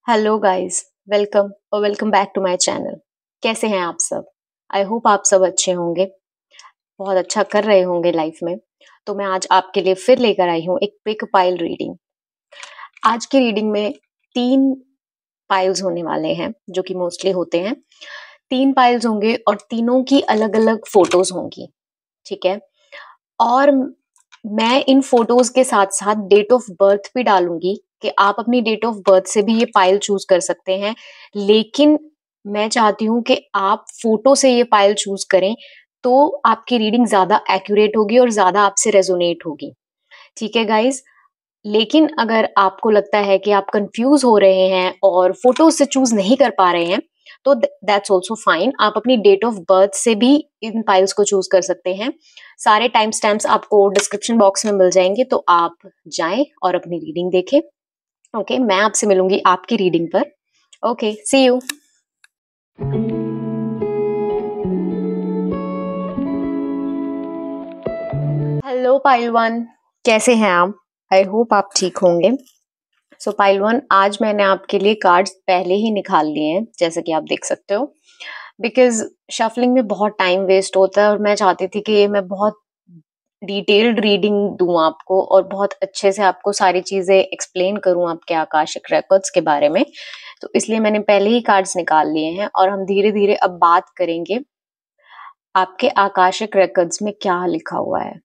Hello guys. Welcome back to my channel. कैसे हैं आप सब? आई होप आप सब अच्छे होंगे, बहुत अच्छा कर रहे होंगे लाइफ में। तो मैं आज आपके लिए फिर लेकर आई हूँ एक क्विक पाइल रीडिंग। आज की रीडिंग में 3 पाइल्स होने वाले हैं, जो कि मोस्टली होते हैं। 3 पाइल्स होंगे और तीनों की अलग-अलग फोटोज होंगी, ठीक है? और मैं इन फोटोज के साथ-साथ डेट ऑफ बर्थ भी डालूँगी कि आप अपनी डेट ऑफ बर्थ से भी ये पाइल चूज़ कर सकते हैं। लेकिन मैं चाहती हूँ कि आप फोटो से ये पाइल चूज़ करें, तो आपकी रीडिंग ज़्यादा एक्यूरेट होगी और ज़्यादा आपसे रेज़ोनेट होगी। ठीक है गाइज़? लेकिन अगर आपको लगता है कि आप कंफ्यूज हो रहे हैं और फोटो से चूज नहीं कर पा रहे हैं, तो दैट्स ऑल्सो फाइन। आप अपनी डेट ऑफ बर्थ से भी इन फाइल्स को चूज कर सकते हैं। सारे टाइम स्टैम्प्स आपको डिस्क्रिप्शन बॉक्स में मिल जाएंगे, तो आप जाएं और अपनी रीडिंग देखें। ओके, मैं आपसे मिलूंगी आपकी रीडिंग पर। Okay, see you. Hello pile one, कैसे हैं आप? आई होप आप ठीक होंगे। सो पाइल वन, आज मैंने आपके लिए कार्ड्स पहले ही निकाल लिए हैं, जैसे कि आप देख सकते हो। बिकॉज शफलिंग में बहुत टाइम वेस्ट होता है और मैं चाहती थी कि मैं बहुत डिटेल्ड रीडिंग दूं आपको और बहुत अच्छे से आपको सारी चीजें एक्सप्लेन करूं आपके आकाशिक रिकॉर्ड्स के बारे में। तो इसलिए मैंने पहले ही कार्ड्स निकाल लिए हैं और हम धीरे धीरे अब बात करेंगे आपके आकाशिक रिकॉर्ड्स में क्या लिखा हुआ है।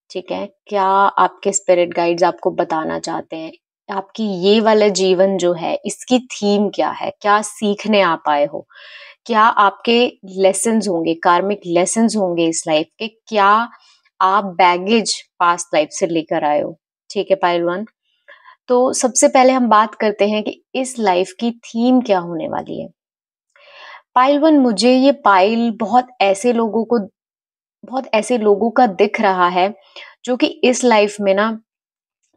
ठीक है, क्या आपके स्पिरिट गाइड्स आपको बताना चाहते हैं? आपकी ये वाला जीवन जो है, इसकी थीम क्या है? क्या सीखने आप आए हो? क्या आपके लेसन्स होंगे, कार्मिक लेसन्स होंगे इस लाइफ के? क्या आप बैगेज पास्ट लाइफ से लेकर आए हो? ठीक है पाइल वन। तो सबसे पहले हम बात करते हैं कि इस लाइफ की थीम क्या होने वाली है। पाइल वन, मुझे ये पाइल बहुत ऐसे लोगों का दिख रहा है जो कि इस लाइफ में ना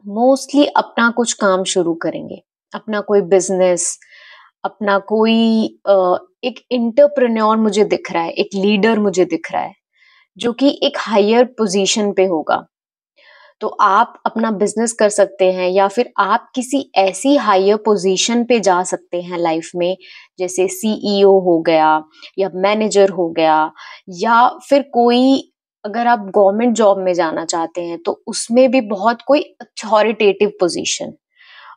मोस्टली अपना कुछ काम शुरू करेंगे, अपना कोई बिजनेस, अपना कोई एक एंटरप्रेन्योर मुझे दिख रहा है, एक लीडर मुझे दिख रहा है जो कि एक हायर पोजीशन पे होगा। तो आप अपना बिजनेस कर सकते हैं या फिर आप किसी ऐसी हायर पोजीशन पे जा सकते हैं लाइफ में, जैसे सीईओ हो गया या मैनेजर हो गया, या फिर कोई, अगर आप गवर्नमेंट जॉब में जाना चाहते हैं तो उसमें भी बहुत कोई अथॉरिटेटिव पोजीशन।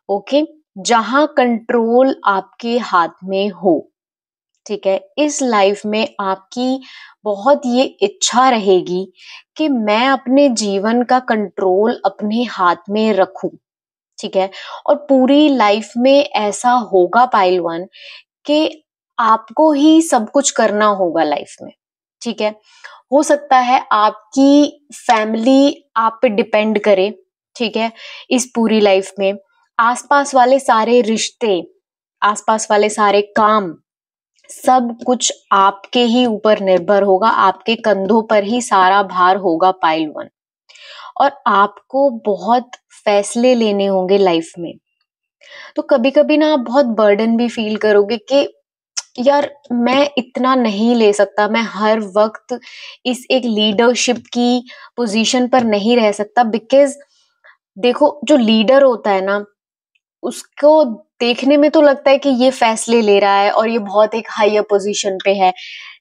ओके, जहां कंट्रोल आपके हाथ में हो। ठीक है, इस लाइफ में आपकी बहुत ये इच्छा रहेगी कि मैं अपने जीवन का कंट्रोल अपने हाथ में रखूं। ठीक है, और पूरी लाइफ में ऐसा होगा पाइल वन कि आपको ही सब कुछ करना होगा लाइफ में। ठीक है, हो सकता है आपकी फैमिली आप पे डिपेंड करे। ठीक है, इस पूरी लाइफ में आसपास वाले सारे रिश्ते, आसपास वाले सारे काम, सब कुछ आपके ही ऊपर निर्भर होगा, आपके कंधों पर ही सारा भार होगा पाइल वन। और आपको बहुत फैसले लेने होंगे लाइफ में। तो कभी कभी ना आप बहुत बर्डन भी फील करोगे कि यार मैं इतना नहीं ले सकता, मैं हर वक्त इस एक लीडरशिप की पोजीशन पर नहीं रह सकता। बिकॉज देखो, जो लीडर होता है ना, उसको देखने में तो लगता है कि ये फैसले ले रहा है और ये बहुत एक हायर पोजीशन पे है,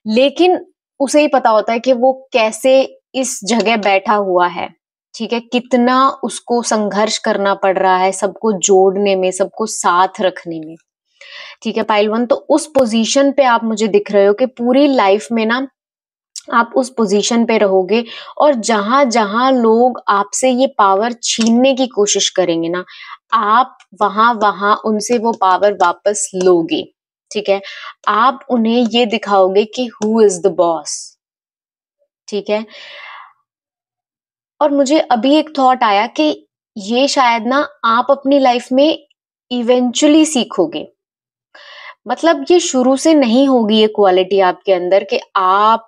लेकिन उसे ही पता होता है कि वो कैसे इस जगह बैठा हुआ है। ठीक है, कितना उसको संघर्ष करना पड़ रहा है सबको जोड़ने में, सबको साथ रखने में। ठीक है पाइल वन, तो उस पोजीशन पे आप मुझे दिख रहे हो कि पूरी लाइफ में ना आप उस पोजीशन पे रहोगे, और जहां जहां लोग आपसे ये पावर छीनने की कोशिश करेंगे ना, आप वहां वहां उनसे वो पावर वापस लोगे। ठीक है, आप उन्हें ये दिखाओगे कि हु इज द बॉस। ठीक है, और मुझे अभी एक थॉट आया कि ये शायद ना आप अपनी लाइफ में इवेंचुअली सीखोगे। मतलब ये शुरू से नहीं होगी ये क्वालिटी आपके अंदर कि आप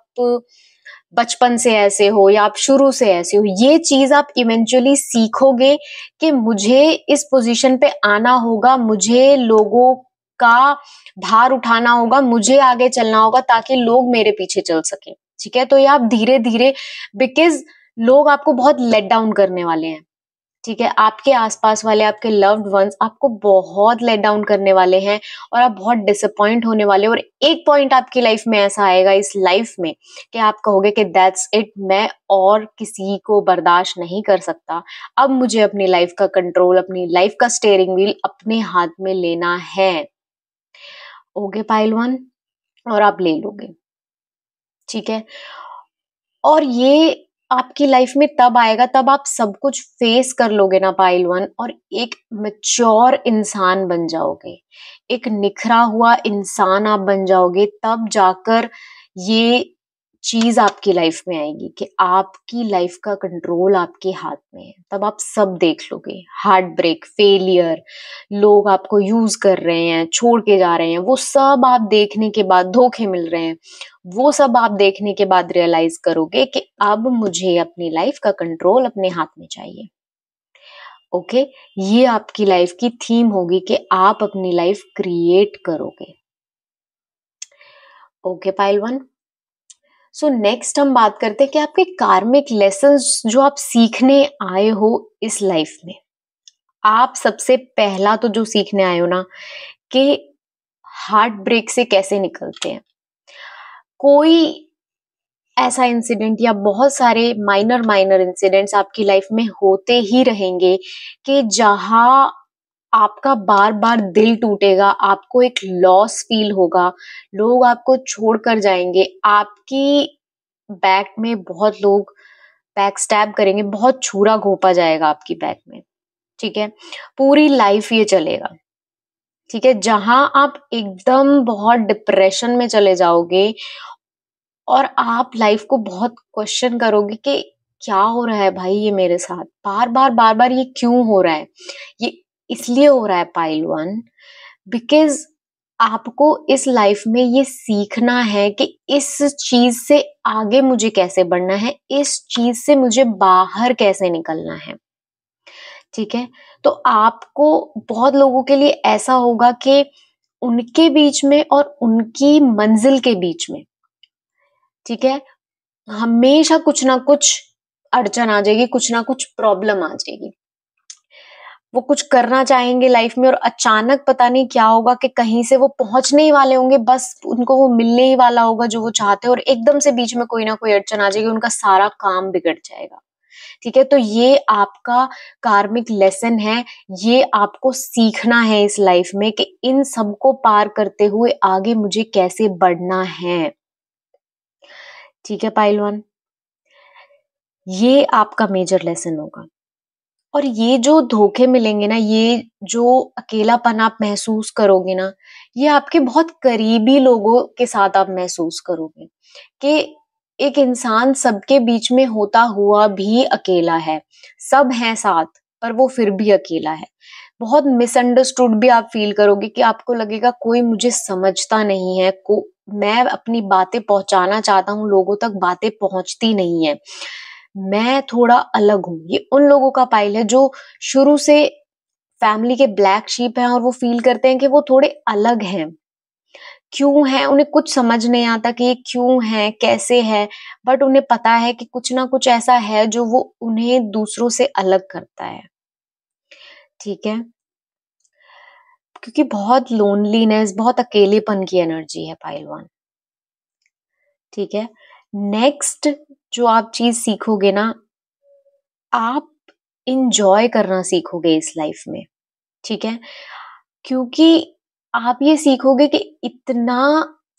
बचपन से ऐसे हो या आप शुरू से ऐसे हो। ये चीज आप इवेंचुअली सीखोगे कि मुझे इस पोजीशन पे आना होगा, मुझे लोगों का भार उठाना होगा, मुझे आगे चलना होगा ताकि लोग मेरे पीछे चल सके। ठीक है, तो ये आप धीरे धीरे, बिकॉज लोग आपको बहुत लेट डाउन करने वाले हैं, ठीक है, आपके आसपास वाले, आपके लव्ड वंस आपको बहुत लेट डाउन करने वाले हैं और आप बहुत डिसअपॉइंट होने वाले हो, और एक पॉइंट आपकी लाइफ में ऐसा आएगा इस लाइफ में कि आप कहोगे कि दैट्स इट, मैं और किसी को बर्दाश्त नहीं कर सकता, अब मुझे अपनी लाइफ का कंट्रोल, अपनी लाइफ का स्टीयरिंग व्हील अपने हाथ में लेना है। ओके पाइल वन, और आप ले लोगे, ठीक है। और ये आपकी लाइफ में तब आएगा, तब आप सब कुछ फेस कर लोगे ना पाइल वन, और एक मैच्योर इंसान बन जाओगे, एक निखरा हुआ इंसान आप बन जाओगे, तब जाकर ये चीज आपकी लाइफ में आएगी कि आपकी लाइफ का कंट्रोल आपके हाथ में है। तब आप सब देख लोगे, हार्ट ब्रेक, फेलियर, लोग आपको यूज कर रहे हैं, छोड़ के जा रहे हैं, वो सब आप देखने के बाद, धोखे मिल रहे हैं, वो सब आप देखने के बाद रियलाइज करोगे कि अब मुझे अपनी लाइफ का कंट्रोल अपने हाथ में चाहिए। ओके, ये आपकी लाइफ की थीम होगी कि आप अपनी लाइफ क्रिएट करोगे। Okay pile one, so next हम बात करते हैं कि आपके कार्मिक लेसन्स जो आप सीखने आए हो इस लाइफ में। आप सबसे पहला तो जो सीखने आए हो ना, कि हार्ट ब्रेक से कैसे निकलते हैं। कोई ऐसा इंसिडेंट या बहुत सारे माइनर माइनर इंसिडेंट्स आपकी लाइफ में होते ही रहेंगे कि जहां आपका बार बार दिल टूटेगा, आपको एक लॉस फील होगा, लोग आपको छोड़कर जाएंगे, आपकी बैक में बहुत लोग बैक स्टैब करेंगे, बहुत छुरा घोंपा जाएगा आपकी बैक में, ठीक है। पूरी लाइफ ये चलेगा, ठीक है, जहां आप एकदम बहुत डिप्रेशन में चले जाओगे और आप लाइफ को बहुत क्वेश्चन करोगे कि क्या हो रहा है भाई ये मेरे साथ, बार बार ये क्यों हो रहा है। ये इसलिए हो रहा है पाइल वन, बिकॉज आपको इस लाइफ में ये सीखना है कि इस चीज से आगे मुझे कैसे बढ़ना है, इस चीज से मुझे बाहर कैसे निकलना है, ठीक है। तो आपको, बहुत लोगों के लिए ऐसा होगा कि उनके बीच में और उनकी मंजिल के बीच में, ठीक है, हमेशा कुछ ना कुछ अड़चन आ जाएगी, कुछ ना कुछ प्रॉब्लम आ जाएगी। वो कुछ करना चाहेंगे लाइफ में और अचानक पता नहीं क्या होगा कि कहीं से वो पहुंचने ही वाले होंगे, बस उनको वो मिलने ही वाला होगा जो वो चाहते हैं, और एकदम से बीच में कोई ना कोई अड़चन आ जाएगी, उनका सारा काम बिगड़ जाएगा, ठीक है। तो ये आपका कार्मिक लेसन है, ये आपको सीखना है इस लाइफ में कि इन सबको पार करते हुए आगे मुझे कैसे बढ़ना है, ठीक है पाइलवान। ये आपका मेजर लेसन होगा। और ये जो धोखे मिलेंगे ना, ये जो अकेलापन आप महसूस करोगे ना, ये आपके बहुत करीबी लोगों के साथ आप महसूस करोगे कि एक इंसान सबके बीच में होता हुआ भी अकेला है, सब हैं साथ पर वो फिर भी अकेला है। बहुत मिसअंडरस्टूड भी आप फील करोगे कि आपको लगेगा कोई मुझे समझता नहीं है, मैं अपनी बातें पहुंचाना चाहता हूँ लोगों तक, बातें पहुंचती नहीं है, मैं थोड़ा अलग हूँ। ये उन लोगों का पाइल है जो शुरू से फैमिली के ब्लैक शीप हैं और वो फील करते हैं कि वो थोड़े अलग हैं। क्यों है, उन्हें कुछ समझ नहीं आता कि ये क्यों है, कैसे है, बट उन्हें पता है कि कुछ ना कुछ ऐसा है जो वो उन्हें दूसरों से अलग करता है, ठीक है। क्योंकि बहुत लोनलीनेस, बहुत अकेलेपन की एनर्जी है पाइल वन, ठीक है। नेक्स्ट जो आप चीज सीखोगे ना, आप इंजॉय करना सीखोगे इस लाइफ में, ठीक है। क्योंकि आप ये सीखोगे कि इतना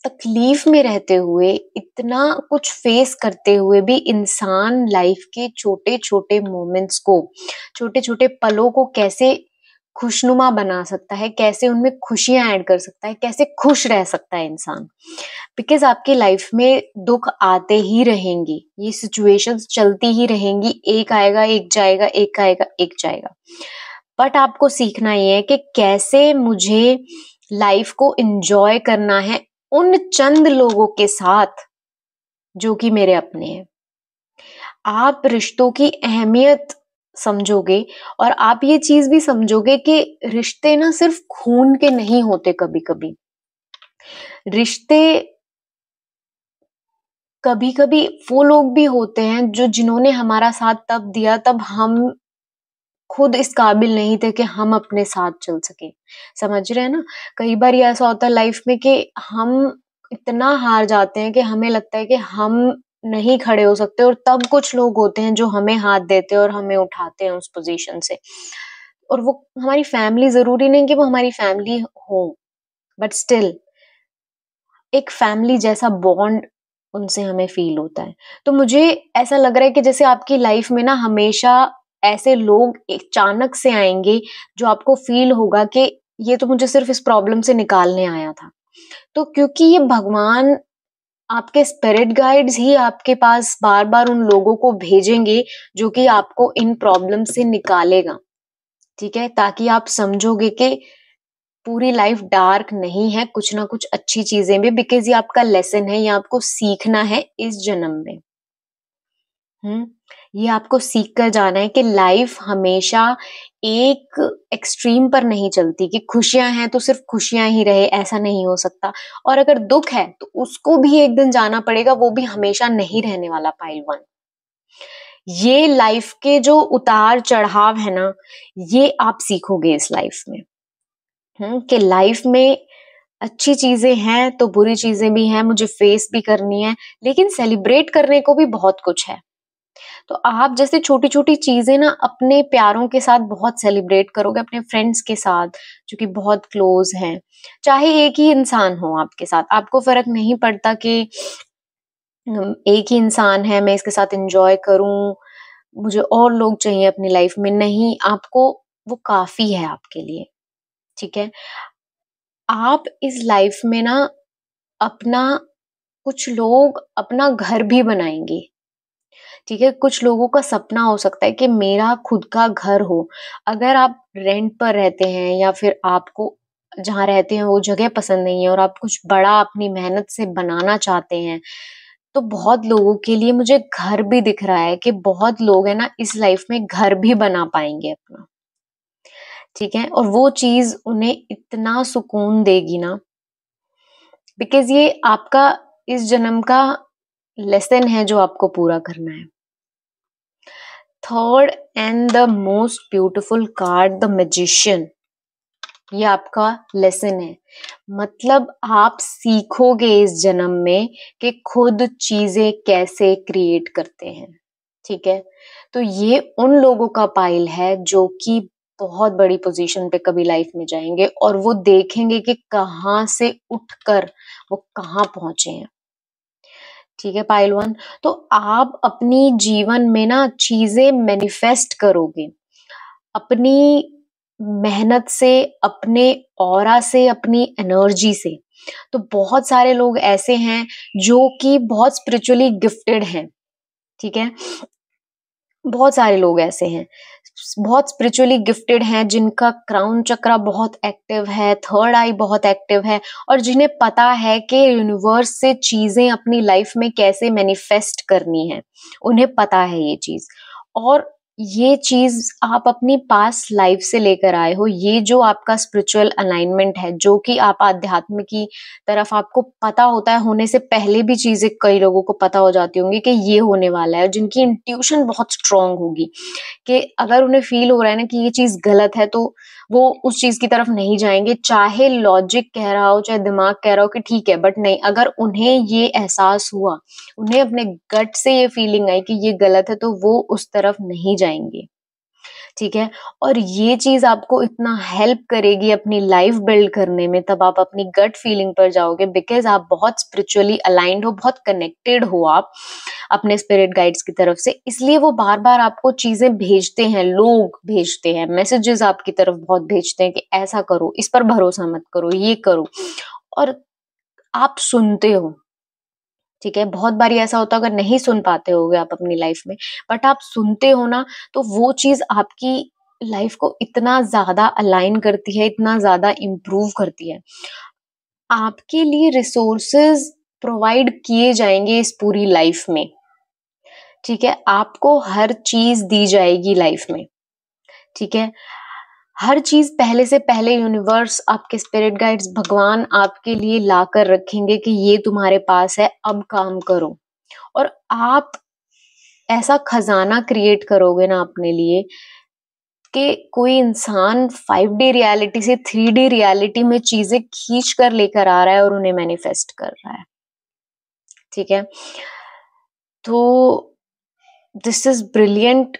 तकलीफ में रहते हुए, इतना कुछ फेस करते हुए भी इंसान लाइफ के छोटे छोटे मोमेंट्स को, छोटे छोटे पलों को कैसे खुशनुमा बना सकता है, कैसे उनमें खुशियां ऐड कर सकता है, कैसे खुश रह सकता है इंसान। बिकॉज आपकी लाइफ में दुख आते ही रहेंगी, ये सिचुएशंस चलती ही रहेंगी, एक आएगा एक जाएगा, एक आएगा एक जाएगा, बट आपको सीखना ये है कि कैसे मुझे लाइफ को एंजॉय करना है उन चंद लोगों के साथ जो कि मेरे अपने हैं। आप रिश्तों की अहमियत समझोगे और आप ये चीज भी समझोगे कि रिश्ते ना सिर्फ खून के नहीं होते, कभी कभी रिश्ते, कभी कभी वो लोग भी होते हैं जो जिन्होंने हमारा साथ तब दिया, तब हम खुद इस काबिल नहीं थे कि हम अपने साथ चल सके। समझ रहे हैं ना? कई बार ये ऐसा होता है लाइफ में कि हम इतना हार जाते हैं कि हमें लगता है कि हम नहीं खड़े हो सकते, और तब कुछ लोग होते हैं जो हमें हाथ देते हैं और हमें उठाते हैं उस पोजीशन से। और वो हमारी फैमिली, ज़रूरी नहीं कि वो हमारी फैमिली हो, बट स्टिल एक फैमिली जैसा बॉन्ड उनसे हमें फ़ील होता है। तो मुझे ऐसा लग रहा है कि जैसे आपकी लाइफ़ में ना हमेशा ऐसे लोग अचानक से आएँगे, जो आपको फ़ील होगा कि ये तो मुझे सिर्फ़ इस प्रॉब्लम से निकालने आया था। तो क्योंकि ये भगवान, आपके स्पिरिट गाइड्स ही आपके पास बार-बार उन लोगों को भेजेंगे, जो कि आपको इन प्रॉब्लम से निकालेगा, ठीक है? ताकि आप समझोगे कि पूरी लाइफ डार्क नहीं है, कुछ ना कुछ अच्छी चीजें भी, बिकॉज़ ये आपका लेसन है, ये आपको सीखना है इस जन्म में। हुँ? ये आपको सीख कर जाना है कि लाइफ हमेशा एक एक्सट्रीम पर नहीं चलती, कि खुशियाँ हैं तो सिर्फ़ खुशियाँ ही रहे, ऐसा नहीं हो सकता। और अगर दुःख है तो उसको भी एक दिन जाना पड़ेगा, वो भी हमेशा नहीं रहने वाला पाइलवान। ये लाइफ के जो उतार-चढ़ाव है ना, ये आप सीखोगे इस लाइफ में। कि लाइफ में अच्छी चीजें हैं तो बुरी चीजें भी हैं, मुझे फेस भी करनी है, लेकिन सेलिब्रेट करने को भी बहुत कुछ है। तो आप जैसे छोटी छोटी चीजें ना अपने प्यारों के साथ बहुत सेलिब्रेट करोगे, अपने फ्रेंड्स के साथ जो कि बहुत क्लोज हैं, चाहे एक ही इंसान हो आपके साथ, आपको फर्क नहीं पड़ता कि एक ही इंसान है, मैं इसके साथ एंजॉय करूं, मुझे और लोग चाहिए अपनी लाइफ में, नहीं, आपको वो काफी है आपके लिए। ठीक है? आप इस लाइफ में ना अपना, कुछ लोग अपना घर भी बनाएंगे, ठीक है? कुछ लोगों का सपना हो सकता है कि मेरा खुद का घर हो। अगर आप रेंट पर रहते हैं या फिर आपको जहाँ रहते हैं वो जगह पसंद नहीं है और आप कुछ बड़ा अपनी मेहनत से बनाना चाहते हैं, तो बहुत लोगों के लिए मुझे घर भी दिख रहा है कि बहुत लोग हैं ना इस लाइफ में घर भी बना पाएंगे अपना, ठीक है? और वो चीज़ उन्हें इतना सुकून देगी ना, बिकॉज़ ये आपका इस जन्म का लेसन है जो आपको पूरा करना है। Third and the most beautiful card, the magician, ये आपका लेसन है। मतलब आप सीखोगे इस जन्म में कि खुद चीजें कैसे क्रिएट करते हैं, ठीक है? तो ये उन लोगों का पाइल है जो कि बहुत बड़ी पोजीशन पे कभी लाइफ में जाएंगे और वो देखेंगे कि कहाँ से उठकर वो कहाँ पहुंचे हैं। ठीक है पाइल वन? तो आप अपनी जीवन में ना चीजें मैनिफेस्ट करोगे अपनी मेहनत से, अपने ऑरा से, अपनी एनर्जी से। तो बहुत सारे लोग ऐसे हैं जो कि बहुत स्पिरिचुअली गिफ्टेड हैं, ठीक है? बहुत सारे लोग ऐसे हैं, बहुत स्पिरिचुअली गिफ्टेड हैं, जिनका क्राउन चक्रा बहुत एक्टिव है, थर्ड आई बहुत एक्टिव है, और जिन्हें पता है कि यूनिवर्स से चीजें अपनी लाइफ में कैसे मैनिफेस्ट करनी है, उन्हें पता है ये चीज। और ये चीज आप अपनी पास्ट लाइफ से लेकर आए हो, ये जो आपका स्पिरिचुअल अलाइनमेंट है, जो कि आप आध्यात्म की तरफ, आपको पता होता है, होने से पहले भी चीजें कई लोगों को पता हो जाती होंगी कि ये होने वाला है, जिनकी इंट्यूशन बहुत स्ट्रांग होगी कि अगर उन्हें फील हो रहा है ना कि ये चीज गलत है, तो वो उस चीज की तरफ नहीं जाएंगे, चाहे लॉजिक कह रहा हो, चाहे दिमाग कह रहा हो कि ठीक है, बट नहीं, अगर उन्हें ये एहसास हुआ, उन्हें अपने गट से ये फीलिंग आई कि ये गलत है, तो वो उस तरफ नहीं जाएंगे, ठीक है? और ये चीज़ आपको इतना हेल्प करेगी अपनी लाइफ बिल्ड करने में, तब आप अपनी गट फीलिंग पर जाओगे, बिकॉज़ आप बहुत स्पिरिचुअली अलाइन्ड हो, बहुत कनेक्टेड हो आप अपने स्पिरिट गाइड्स की तरफ से। इसलिए वो बार-बार आपको चीज़ें भेजते हैं, लोग भेजते हैं, मैसेजेस आपकी तरफ बहुत भेजते हैं कि ऐसा करो, इस पर भरोसा मत करो, ये करो, और आप सुनते हो। ठीक है? बहुत बारी ऐसा होता है, अगर नहीं सुन पाते होगे आप अपनी लाइफ में, बट आप सुनते हो ना, तो वो चीज़ आपकी लाइफ को इतना ज़्यादा अलाइन करती है, इतना ज़्यादा इम्प्रूव करती है। आपके लिए रिसोर्सेज़ प्रोवाइड किए जाएँगे इस पूरी लाइफ में, ठीक है? आपको हर चीज़ दी जाएगी लाइफ में, ठीक है? हर चीज़ पहले से पहले यूनिवर्स, आपके स्पिरिट गाइड्स, भगवान आपके लिए लाकर रखेंगे कि ये तुम्हारे पास है, अब काम करो। और आप ऐसा खजाना क्रिएट करोगे ना अपने लिए कि कोई इंसान 5D रियलिटी से 3D रियलिटी में चीजें खींच कर लेकर आ रहा है और उन्हें मैनिफेस्ट कर रहा है। ठीक है, तो दिस इज ब्रिलियंट।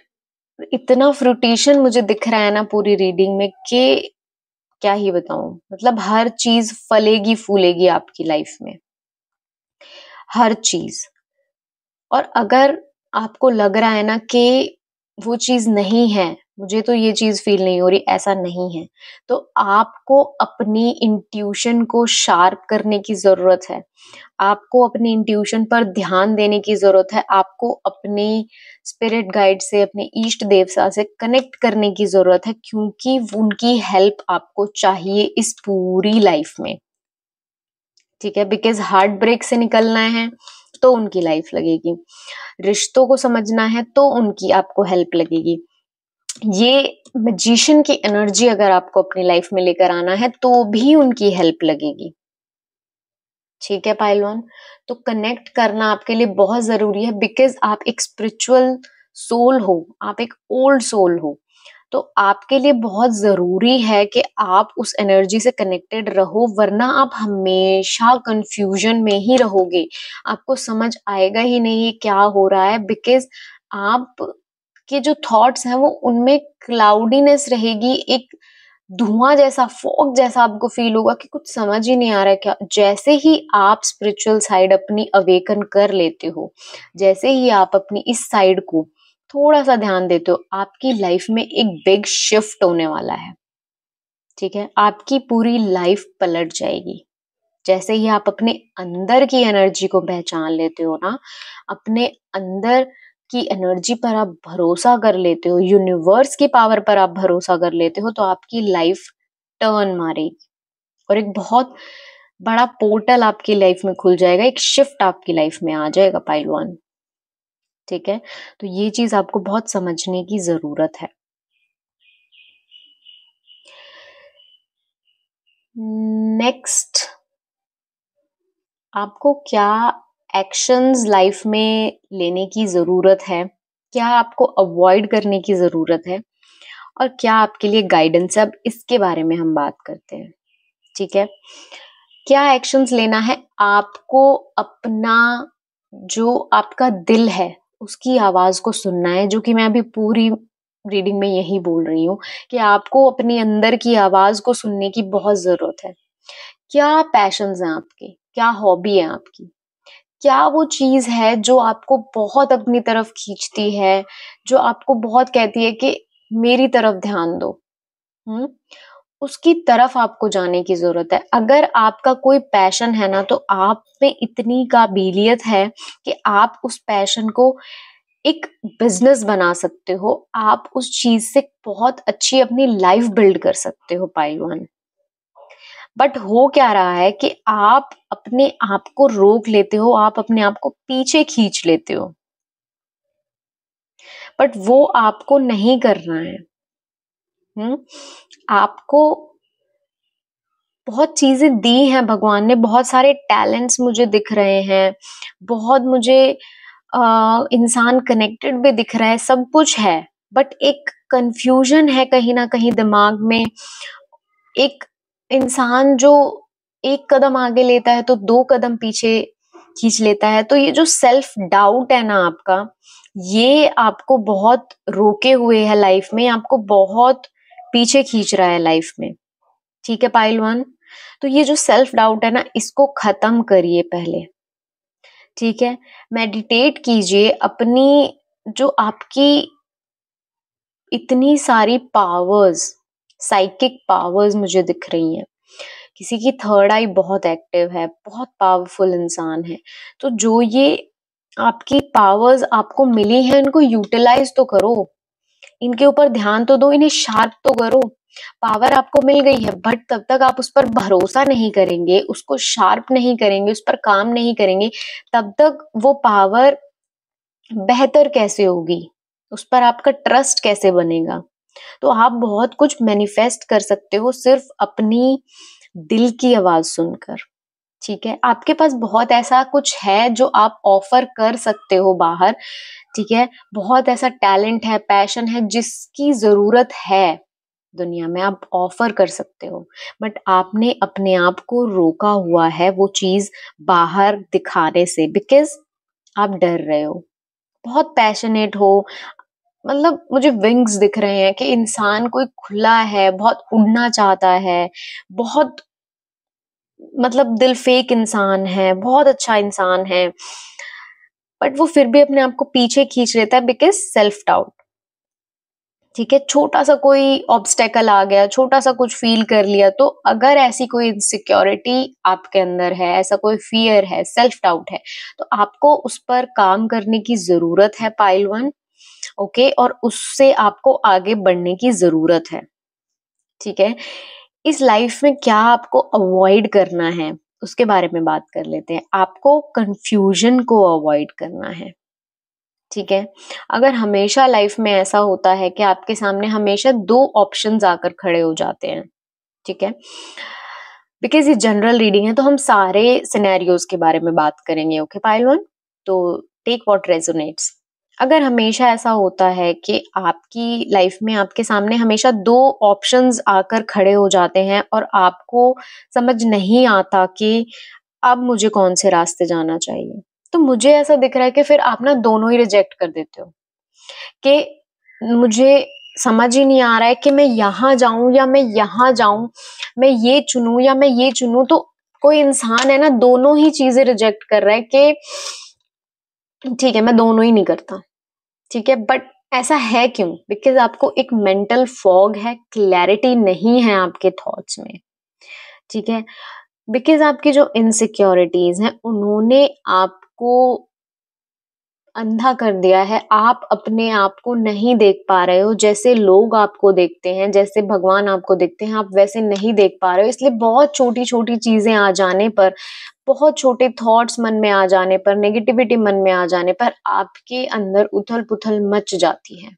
इतना फ्रूटेशन मुझे दिख रहा है ना पूरी रीडिंग में कि क्या ही बताऊं। मतलब हर चीज फलेगी फूलेगी आपकी लाइफ में, हर चीज। और अगर आपको लग रहा है ना कि वो चीज नहीं है, मुझे तो ये चीज फील नहीं हो रही, ऐसा नहीं है, तो आपको अपनी इंट्यूशन को शार्प करने की जरूरत है। आपको अपनी इंट्यूशन पर ध्यान देने की जरूरत है। आपको अपने स्पिरिट गाइड से, अपने इष्ट देवता से कनेक्ट करने की जरूरत है, क्योंकि उनकी हेल्प आपको चाहिए इस पूरी लाइफ में। ठीक है, बिकॉज हार्ट ब्रेक से निकलना है तो उनकी लाइफ लगेगी, रिश्तों को समझना है तो उनकी आपको हेल्प लगेगी। ये मैजिशियन की एनर्जी अगर आपको अपनी लाइफ में लेकर आना है तो भी उनकी हेल्प लगेगी। ठीक है पाइलवान, तो कनेक्ट करना आपके लिए बहुत जरूरी है, बिकॉज आप एक स्पिरिचुअल सोल हो, आप एक ओल्ड सोल हो। तो आपके लिए बहुत जरूरी है कि आप उस एनर्जी से कनेक्टेड रहो, वरना आप हमेशा कंफ्यूजन में ही रहोगे। आपको समझ आएगा ही नहीं क्या हो रहा है, बिकॉज आप के जो थॉट्स हैं वो उनमें क्लाउडीनेस रहेगी, एक धुआं जैसा, फॉग जैसा आपको फील होगा कि कुछ समझ ही नहीं आ रहा है क्या। जैसे ही आप स्पिरिचुअल साइड अपनी अवेकन कर लेते हो, जैसे ही आप अपनी इस साइड को थोड़ा सा ध्यान देते हो, आपकी लाइफ में एक बिग शिफ्ट होने वाला है। ठीक है, आपकी पूरी लाइफ पलट जाएगी। जैसे ही आप अपने अंदर की एनर्जी को पहचान लेते हो ना, अपने अंदर की एनर्जी पर आप भरोसा कर लेते हो, यूनिवर्स की पावर पर आप भरोसा कर लेते हो, तो आपकी लाइफ टर्न मारेगी और एक बहुत बड़ा पोर्टल आपकी लाइफ में खुल जाएगा, एक शिफ्ट आपकी लाइफ में आ जाएगा पाइलवान। ठीक है, तो ये चीज आपको बहुत समझने की जरूरत है। नेक्स्ट, आपको क्या एक्शंस लाइफ में लेने की जरूरत है, क्या आपको अवॉइड करने की जरूरत है, और क्या आपके लिए गाइडेंस है, अब इसके बारे में हम बात करते हैं। ठीक है, क्या एक्शंस लेना है आपको, अपना जो आपका दिल है उसकी आवाज को सुनना है, जो कि मैं अभी पूरी रीडिंग में यही बोल रही हूँ कि आपको अपनी अंदर की आवाज को सुनने की बहुत जरूरत है। क्या पैशंस हैं आपके, क्या हॉबी है आपकी, क्या वो चीज है जो आपको बहुत अपनी तरफ खींचती है, जो आपको बहुत कहती है कि मेरी तरफ ध्यान दो। हम्म, उसकी तरफ आपको जाने की जरूरत है। अगर आपका कोई पैशन है ना, तो आप में इतनी काबिलियत है कि आप उस पैशन को एक बिजनेस बना सकते हो। आप उस चीज से बहुत अच्छी अपनी लाइफ बिल्ड कर सकते हो पाइलवान। बट हो क्या रहा है कि आप अपने आप को रोक लेते हो, आप अपने आप को पीछे खींच लेते हो, बट वो आपको नहीं करना है। आपको बहुत चीजें दी हैं भगवान ने, बहुत सारे टैलेंट्स मुझे दिख रहे हैं, बहुत मुझे इंसान कनेक्टेड भी दिख रहा है, सब कुछ है, बट एक कंफ्यूजन है कहीं ना कहीं दिमाग में। एक इंसान जो एक कदम आगे लेता है तो दो कदम पीछे खींच लेता है। तो ये जो सेल्फ डाउट है ना आपका, ये आपको बहुत रोके हुए है लाइफ में, आपको बहुत पीछे खींच रहा है लाइफ में। ठीक है पाइलवान, तो ये जो सेल्फ डाउट है ना, इसको खत्म करिए पहले। ठीक है, मेडिटेट कीजिए। अपनी जो आपकी इतनी सारी पावर्स, साइकिक पावर्स मुझे दिख रही हैं, किसी की थर्ड आई बहुत एक्टिव है, बहुत पावरफुल इंसान है, तो जो ये आपकी पावर्स आपको मिली है, इनको यूटिलाइज तो करो, इनके ऊपर ध्यान तो दो, इन्हें शार्प तो करो। पावर आपको मिल गई है, बट तब तक आप उस पर भरोसा नहीं करेंगे, उसको शार्प नहीं करेंगे, उस पर काम नहीं करेंगे, तब तक वो पावर बेहतर कैसे होगी, उस पर आपका ट्रस्ट कैसे बनेगा। तो आप बहुत कुछ मैनिफेस्ट कर सकते हो सिर्फ अपनी दिल की आवाज सुनकर। ठीक है, आपके पास बहुत ऐसा कुछ है जो आप ऑफर कर सकते हो बाहर, ठीक है, बहुत ऐसा टैलेंट है, पैशन है जिसकी जरूरत है दुनिया में, आप ऑफर कर सकते हो, बट आपने अपने आप को रोका हुआ है वो चीज बाहर दिखाने से, बिकॉज आप डर रहे हो। बहुत पैशनेट हो, मतलब मुझे विंग्स दिख रहे हैं कि इंसान कोई खुला है, बहुत उड़ना चाहता है, बहुत मतलब दिल फेक इंसान है, बहुत अच्छा इंसान है, बट वो फिर भी अपने आप को पीछे खींच लेता है बिकॉज सेल्फ डाउट। ठीक है, छोटा सा कोई ऑब्स्टेकल आ गया, छोटा सा कुछ फील कर लिया, तो अगर ऐसी कोई इनसिक्योरिटी आपके अंदर है, ऐसा कोई फियर है, सेल्फ डाउट है, तो आपको उस पर काम करने की जरूरत है पाइल वन। ओके, और उससे आपको आगे बढ़ने की जरूरत है। ठीक है, इस लाइफ में क्या आपको अवॉइड करना है उसके बारे में बात कर लेते हैं। आपको कंफ्यूजन को अवॉइड करना है। ठीक है, अगर हमेशा लाइफ में ऐसा होता है कि आपके सामने हमेशा दो ऑप्शंस आकर खड़े हो जाते हैं, ठीक है, बिकॉज ये जनरल रीडिंग है तो हम सारे सिनेरियोज के बारे में बात करेंगे। ओके पाइल वन, तो टेक व्हाट रेजोनेट्स। अगर हमेशा ऐसा होता है कि आपकी लाइफ में आपके सामने हमेशा दो ऑप्शंस आकर खड़े हो जाते हैं और आपको समझ नहीं आता कि अब मुझे कौन से रास्ते जाना चाहिए, तो मुझे ऐसा दिख रहा है कि फिर आप ना दोनों ही रिजेक्ट कर देते हो कि मुझे समझ ही नहीं आ रहा है कि मैं यहाँ जाऊं या मैं यहाँ जाऊं, मैं ये चुनूं या मैं ये चुनूं। तो कोई इंसान है ना, दोनों ही चीजें रिजेक्ट कर रहा है कि ठीक है मैं दोनों ही नहीं करता। ठीक है, बट ऐसा है क्यों? बिकॉज आपको एक मेंटल फॉग है, क्लैरिटी नहीं है आपके थॉट्स में। ठीक है, बिकॉज आपकी जो इनसिक्योरिटीज हैं उन्होंने आपको अंधा कर दिया है। आप अपने आप को नहीं देख पा रहे हो जैसे लोग आपको देखते हैं, जैसे भगवान आपको देखते हैं, आप वैसे नहीं देख पा रहे हो। इसलिए बहुत छोटी छोटी चीजें आ जाने पर, बहुत छोटे थॉट्स मन में आ जाने पर, नेगेटिविटी मन में आ जाने पर आपके अंदर उथल पुथल मच जाती है।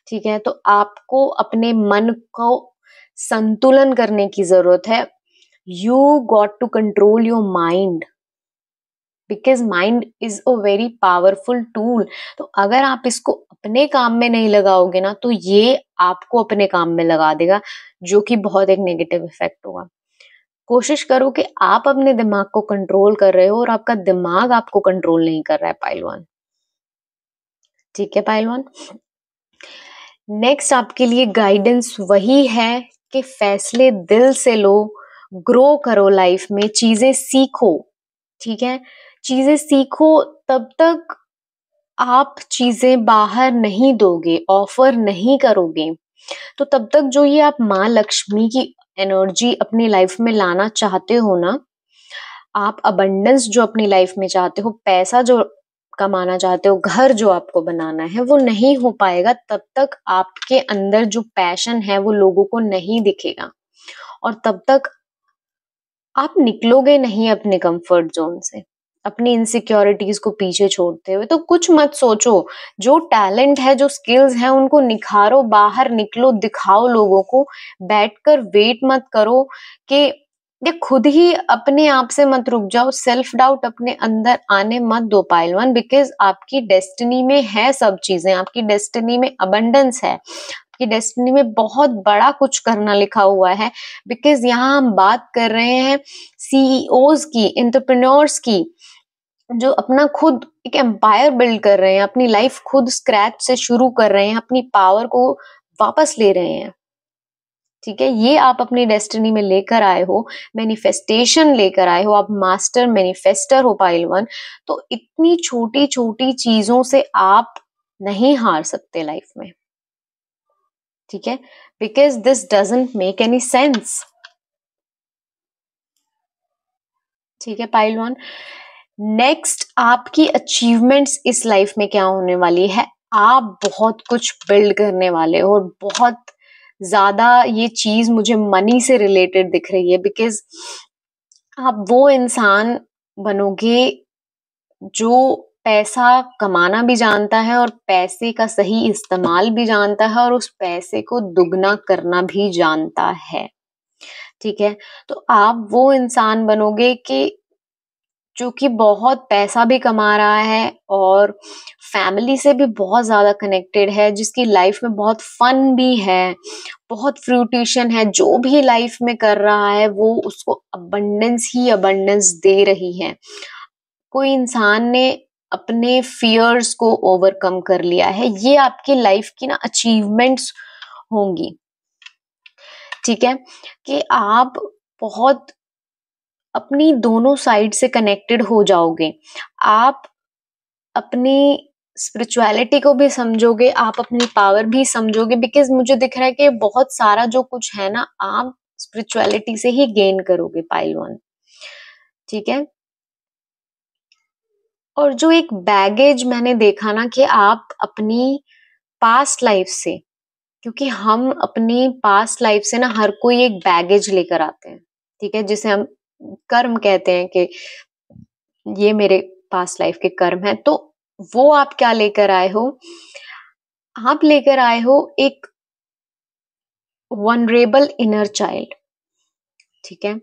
ठीक है, तो आपको अपने मन को संतुलन करने की जरूरत है। You got to control your mind, because mind is a very powerful tool. तो अगर आप इसको अपने काम में नहीं लगाओगे ना, तो ये आपको अपने काम में लगा देगा, जो कि बहुत एक नेगेटिव इफेक्ट होगा। कोशिश करो कि आप अपने दिमाग को कंट्रोल कर रहे हो और आपका दिमाग आपको कंट्रोल नहीं कर रहा है पाइलवान। ठीक है पाइलवान, नेक्स्ट आपके लिए गाइडेंस वही है कि फैसले दिल से लो, ग्रो करो लाइफ में, चीजें सीखो। ठीक है, चीजें सीखो, तब तक आप चीजें बाहर नहीं दोगे, ऑफर नहीं करोगे, तो तब तक जो ये आप माँ लक्ष्मी की एनर्जी अपनी लाइफ में लाना चाहते हो ना, आप अबंडेंस जो अपनी लाइफ में चाहते हो, पैसा जो कमाना चाहते हो, घर जो आपको बनाना है, वो नहीं हो पाएगा तब तक आपके अंदर जो पैशन है वो लोगों को नहीं दिखेगा, और तब तक आप निकलोगे नहीं अपने कंफर्ट जोन से, अपनी इनसिक्योरिटीज को पीछे छोड़ते हुए। तो कुछ मत सोचो, जो टैलेंट है, जो स्किल्स है, उनको निखारो, बाहर निकलो, दिखाओ लोगों को। बैठकर वेट मत करो कि ये खुद ही अपने आप से मत रुक जाओ, सेल्फ डाउट अपने अंदर आने मत दो पाइलवान, बिकॉज आपकी डेस्टिनी में है सब चीजें, आपकी डेस्टिनी में अबंडेंस है, आपकी डेस्टिनी में बहुत बड़ा कुछ करना लिखा हुआ है। बिकॉज यहाँ हम बात कर रहे हैं सीईओज की, एंटरप्रेन्योर्स की, जो अपना खुद एक एम्पायर बिल्ड कर रहे हैं, अपनी लाइफ खुद स्क्रैच से शुरू कर रहे हैं, अपनी पावर को वापस ले रहे हैं। ठीक है, ये आप अपनी डेस्टिनी में लेकर आए हो, मैनिफेस्टेशन लेकर आए हो, आप मास्टर मैनिफेस्टर हो पाइल वन। तो इतनी छोटी छोटी चीजों से आप नहीं हार सकते लाइफ में। ठीक है, because this doesn't make any sense. ठीक है पाइल वन, नेक्स्ट आपकी अचीवमेंट्स इस लाइफ में क्या होने वाली है? आप बहुत कुछ बिल्ड करने वाले हो, और बहुत ज्यादा ये चीज मुझे मनी से रिलेटेड दिख रही है, बिकॉज आप वो इंसान बनोगे जो पैसा कमाना भी जानता है और पैसे का सही इस्तेमाल भी जानता है और उस पैसे को दुगना करना भी जानता है। ठीक है, तो आप वो इंसान बनोगे कि जो कि बहुत पैसा भी कमा रहा है और फैमिली से भी बहुत ज्यादा कनेक्टेड है, जिसकी लाइफ में बहुत फन भी है, बहुत फ्रूटिशन है, जो भी लाइफ में कर रहा है वो उसको अबंडेंस ही अबंडेंस दे रही है। कोई इंसान ने अपने फियर्स को ओवरकम कर लिया है, ये आपकी लाइफ की ना अचीवमेंट्स होंगी। ठीक है, कि आप बहुत अपनी दोनों साइड से कनेक्टेड हो जाओगे, आप अपनी स्पिरिचुअलिटी को भी समझोगे, आप अपनी पावर भी समझोगे, बिकॉज मुझे दिख रहा है कि बहुत सारा जो कुछ है ना आप स्पिरिचुअलिटी से ही गेन करोगे पाइल वन। ठीक है, और जो एक बैगेज मैंने देखा ना कि आप अपनी पास्ट लाइफ से, क्योंकि हम अपनी पास्ट लाइफ से ना हर कोई एक बैगेज लेकर आते हैं। ठीक है, जिसे हम कर्म कहते हैं कि ये मेरे पास्ट लाइफ के कर्म है। तो वो आप क्या लेकर आए हो? आप लेकर आए हो एक वनरेबल इनर चाइल्ड। ठीक है,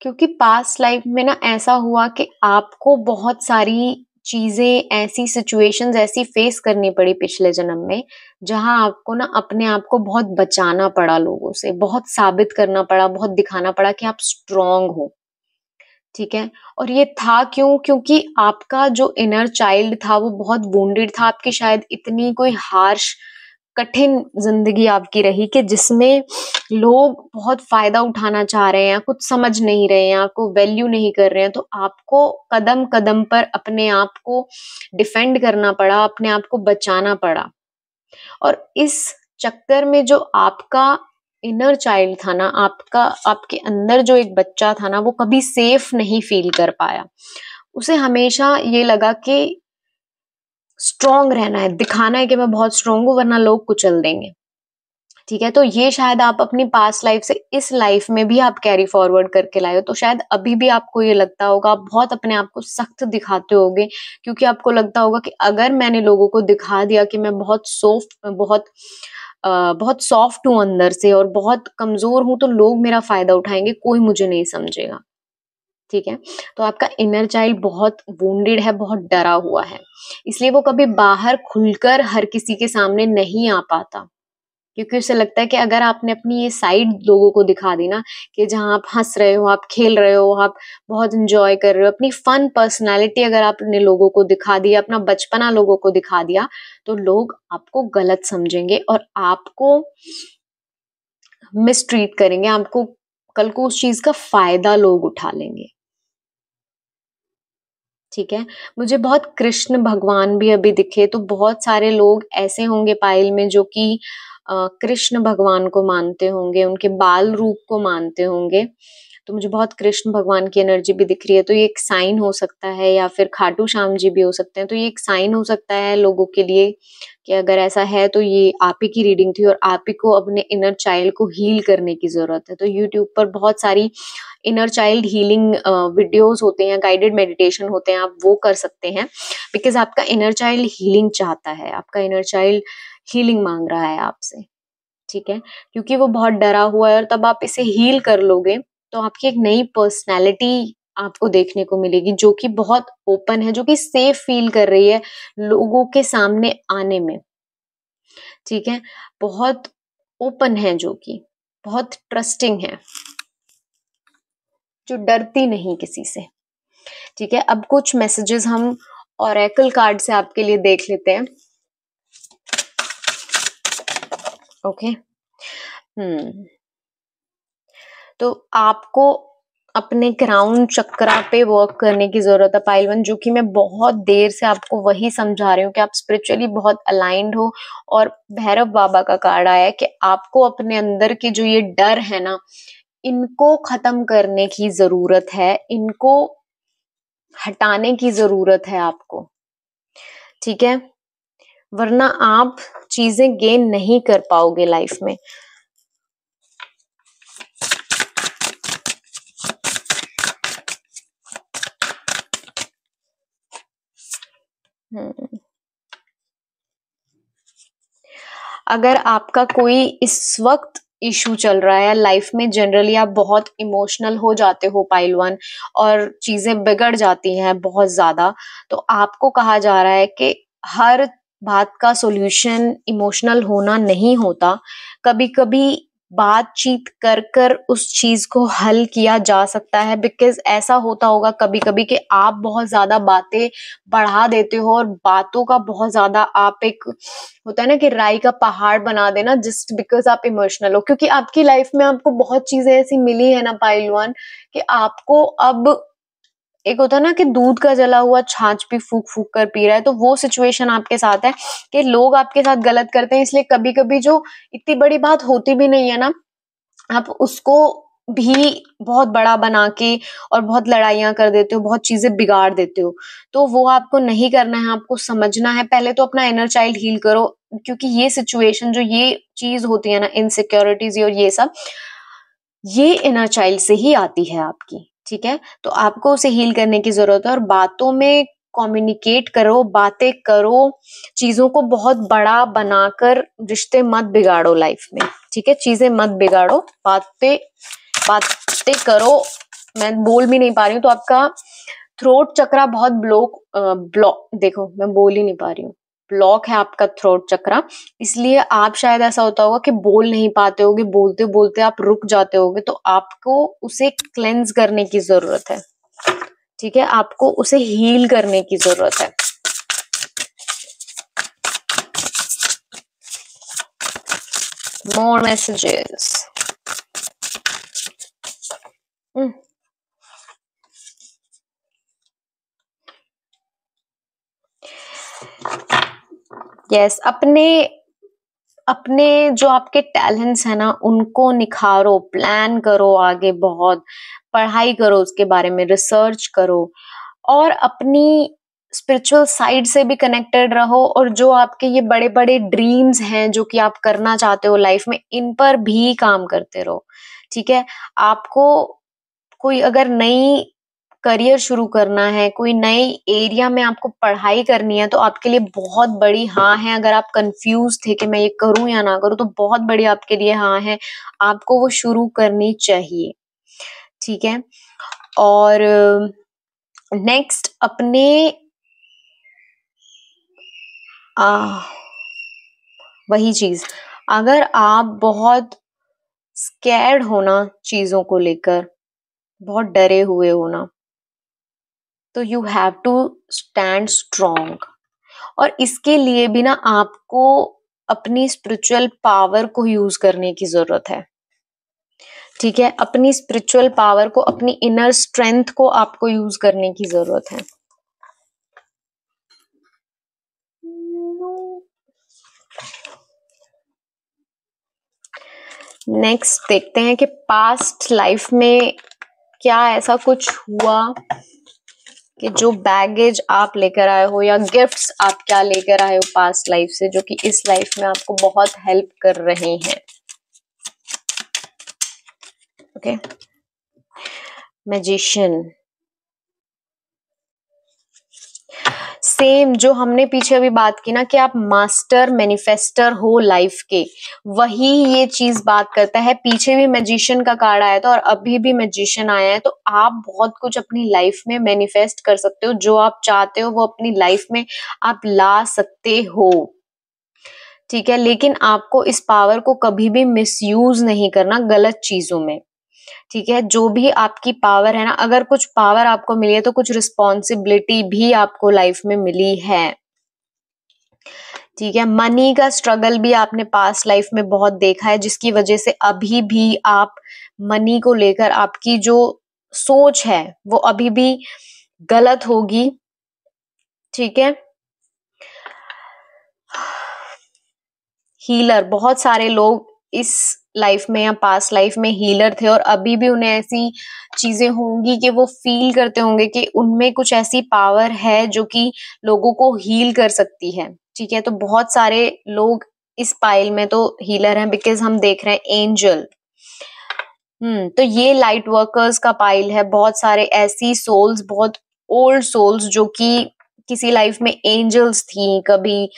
क्योंकि पास्ट लाइफ में ना ऐसा हुआ कि आपको बहुत सारी चीजें, ऐसी सिचुएशंस ऐसी फेस करनी पड़ी पिछले जन्म में, जहां आपको ना अपने आप को बहुत बचाना पड़ा लोगों से, बहुत साबित करना पड़ा, बहुत दिखाना पड़ा कि आप स्ट्रांग हो। ठीक है, और ये था क्यों? क्योंकि आपका जो इनर चाइल्ड था वो बहुत वुंडेड था। आपकी शायद इतनी कोई हार्श कठिन जिंदगी आपकी रही कि जिसमें लोग बहुत फायदा उठाना चाह रहे हैं, कुछ समझ नहीं रहे हैं, आपको वैल्यू नहीं कर रहे हैं, तो आपको कदम कदम पर अपने आप को डिफेंड करना पड़ा, अपने आप को बचाना पड़ा। और इस चक्कर में जो आपका इनर चाइल्ड था ना, आपका आपके अंदर जो एक बच्चा था ना, वो कभी सेफ नहीं फील कर पाया। उसे हमेशा ये लगा कि स्ट्रांग रहना है, दिखाना है कि मैं बहुत स्ट्रांग हूं, वरना लोग कुचल देंगे। ठीक है, तो ये शायद आप अपनी पास्ट लाइफ से इस लाइफ में भी आप कैरी फॉरवर्ड करके लाए हो। तो शायद अभी भी आपको ये लगता होगा, आप बहुत अपने आप को सख्त दिखाते होगे, क्योंकि आपको लगता होगा कि अगर मैंने लोगों को दिखा दिया कि मैं बहुत बहुत सॉफ्ट हूं अंदर से और बहुत कमजोर हूं, तो लोग मेरा फायदा उठाएंगे, कोई मुझे नहीं समझेगा। ठीक है, तो आपका इनर चाइल्ड बहुत वुंडेड है, बहुत डरा हुआ है, इसलिए वो कभी बाहर खुलकर हर किसी के सामने नहीं आ पाता, क्योंकि उसे लगता है कि अगर आपने अपनी ये साइड लोगों को दिखा दी ना, कि जहां आप हंस रहे हो, आप खेल रहे हो, आप बहुत इंजॉय कर रहे हो, अपनी फन पर्सनालिटी अगर आपने लोगों को दिखा दी, अपना बचपना लोगों को दिखा दिया, तो लोग आपको गलत समझेंगे और आपको मिसट्रीट करेंगे, आपको कल को उस चीज का फायदा लोग उठा लेंगे। ठीक है, मुझे बहुत कृष्ण भगवान भी अभी दिखे, तो बहुत सारे लोग ऐसे होंगे पायल में जो कि कृष्ण भगवान को मानते होंगे, उनके बाल रूप को मानते होंगे। तो मुझे बहुत कृष्ण भगवान की एनर्जी भी दिख रही है, तो ये एक साइन हो सकता है, या फिर खाटू श्याम जी भी हो सकते हैं। तो ये एक साइन हो सकता है लोगों के लिए कि अगर ऐसा है तो ये आप ही की रीडिंग थी और आप ही को अपने इनर चाइल्ड को हील करने की जरूरत है। तो यूट्यूब पर बहुत सारी इनर चाइल्ड हीलिंग वीडियोस होते हैं, गाइडेड मेडिटेशन होते हैं, आप वो कर सकते हैं, बिकॉज आपका इनर चाइल्ड हीलिंग चाहता है, आपका इनर चाइल्ड हीलिंग मांग रहा है आपसे। ठीक है, क्योंकि वो बहुत डरा हुआ है, और तब आप इसे हील कर लोगे तो आपकी एक नई पर्सनैलिटी आपको देखने को मिलेगी, जो कि बहुत ओपन है, जो कि सेफ फील कर रही है लोगों के सामने आने में। ठीक है, बहुत ओपन है, जो कि बहुत ट्रस्टिंग है, जो डरती नहीं किसी से। ठीक है, अब कुछ मैसेजेस हम ओरेकल कार्ड से आपके लिए देख लेते हैं। ओके, तो आपको अपने क्राउन चक्रा पे वर्क करने की जरूरत है पाइल वन, जो कि मैं बहुत देर से आपको वही समझा रही हूँ कि आप स्पिरिचुअली बहुत अलाइंड हो। और भैरव बाबा का कार्ड आया है कि आपको अपने अंदर के जो ये डर है ना, इनको खत्म करने की जरूरत है, इनको हटाने की जरूरत है आपको। ठीक है, वरना आप चीजें गेन नहीं कर पाओगे लाइफ में। अगर आपका कोई इस वक्त इशू चल रहा है लाइफ में, जनरली आप बहुत इमोशनल हो जाते हो पाइल वन, और चीजें बिगड़ जाती हैं बहुत ज्यादा, तो आपको कहा जा रहा है कि हर बात का सॉल्यूशन इमोशनल होना नहीं होता। कभी कभी बातचीत कर कर उस चीज को हल किया जा सकता है, बिकॉज ऐसा होता होगा कभी कभी कि आप बहुत ज्यादा बातें बढ़ा देते हो, और बातों का बहुत ज्यादा आप एक, होता है ना कि राई का पहाड़ बना देना, जस्ट बिकॉज आप इमोशनल हो, क्योंकि आपकी लाइफ में आपको बहुत चीजें ऐसी मिली है ना पाइलवान, कि आपको अब एक होता है ना कि दूध का जला हुआ छाछ भी फूक फूक कर पी रहा है, तो वो सिचुएशन आपके साथ है कि लोग आपके साथ गलत करते हैं, इसलिए कभी कभी जो इतनी बड़ी बात होती भी नहीं है ना, आप उसको भी बहुत बड़ा बना के और बहुत लड़ाइयाँ कर देते हो, बहुत चीजें बिगाड़ देते हो। तो वो आपको नहीं करना है, आपको समझना है, पहले तो अपना इनर चाइल्ड हील करो, क्योंकि ये सिचुएशन जो ये चीज होती है ना, इनसिक्योरिटीज और ये सब, ये इनर चाइल्ड से ही आती है आपकी, ठीक है? तो आपको उसे हील करने की जरूरत है, और बातों में कम्युनिकेट करो, बातें करो, चीजों को बहुत बड़ा बनाकर रिश्ते मत बिगाड़ो लाइफ में, ठीक है? चीजें मत बिगाड़ो, बातें करो। मैं बोल भी नहीं पा रही हूँ, तो आपका थ्रोट चक्रा बहुत ब्लॉक, देखो मैं बोल ही नहीं पा रही हूँ, ब्लॉक है आपका थ्रोट चक्रा, इसलिए आप शायद ऐसा होता होगा कि बोल नहीं पाते होगे, बोलते बोलते आप रुक जाते होगे, तो आपको उसे क्लेंज करने की जरूरत है, ठीक है? आपको उसे हील करने की जरूरत है। मोर मैसेजेस। यस, अपने अपने जो आपके टैलेंट्स है ना, उनको निखारो, प्लान करो आगे, बहुत पढ़ाई करो, उसके बारे में रिसर्च करो, और अपनी स्पिरिचुअल साइड से भी कनेक्टेड रहो, और जो आपके ये बड़े बड़े ड्रीम्स हैं जो कि आप करना चाहते हो लाइफ में, इन पर भी काम करते रहो, ठीक है? आपको कोई अगर नई करियर शुरू करना है, कोई नए एरिया में आपको पढ़ाई करनी है, तो आपके लिए बहुत बड़ी हाँ है। अगर आप कंफ्यूज थे कि मैं ये करूं या ना करूं, तो बहुत बड़ी आपके लिए हाँ है, आपको वो शुरू करनी चाहिए, ठीक है? और नेक्स्ट अपने आ, वही चीज, अगर आप बहुत स्कैर्ड हो ना चीजों को लेकर, बहुत डरे हुए हो ना, तो you have to stand strong, और इसके लिए भी ना आपको अपनी स्पिरिचुअल पावर को यूज करने की जरूरत है, ठीक है? अपनी स्पिरिचुअल पावर को, अपनी इनर स्ट्रेंथ को आपको यूज करने की जरूरत है। नेक्स्ट देखते हैं कि पास्ट लाइफ में क्या ऐसा कुछ हुआ कि जो बैगेज आप लेकर आए हो, या गिफ्ट्स आप क्या लेकर आए हो पास्ट लाइफ से, जो कि इस लाइफ में आपको बहुत हेल्प कर रहे हैं। ओके, मैजिशियन, सेम जो हमने पीछे अभी बात की ना कि आप मास्टर मैनिफेस्टर हो लाइफ के, वही ये चीज बात करता है। पीछे भी मैजिशियन का कार्ड आया था और अभी भी मैजिशियन आया है, तो आप बहुत कुछ अपनी लाइफ में मैनिफेस्ट कर सकते हो, जो आप चाहते हो वो अपनी लाइफ में आप ला सकते हो, ठीक है? लेकिन आपको इस पावर को कभी भी मिसयूज नहीं करना गलत चीजों में, ठीक है? जो भी आपकी पावर है ना, अगर कुछ पावर आपको मिली है तो कुछ रिस्पॉन्सिबिलिटी भी आपको लाइफ में मिली है, ठीक है? मनी का स्ट्रगल भी आपने पास्ट लाइफ में बहुत देखा है, जिसकी वजह से अभी भी आप मनी को लेकर आपकी जो सोच है वो अभी भी गलत होगी, ठीक है? हीलर, बहुत सारे लोग इस लाइफ में या पास्ट लाइफ में हीलर थे, और अभी भी उन्हें ऐसी चीजें होंगी कि वो फील करते होंगे कि उनमें कुछ ऐसी पावर है जो कि लोगों को हील कर सकती है, ठीक है? तो बहुत सारे लोग इस पाइल में तो हीलर हैं, बिकॉज हम देख रहे हैं एंजल। तो ये लाइट वर्कर्स का पाइल है, बहुत सारे ऐसी सोल्स, बहुत ओल्ड सोल्स जो कि किसी लाइफ में एंजल्स थी, कभी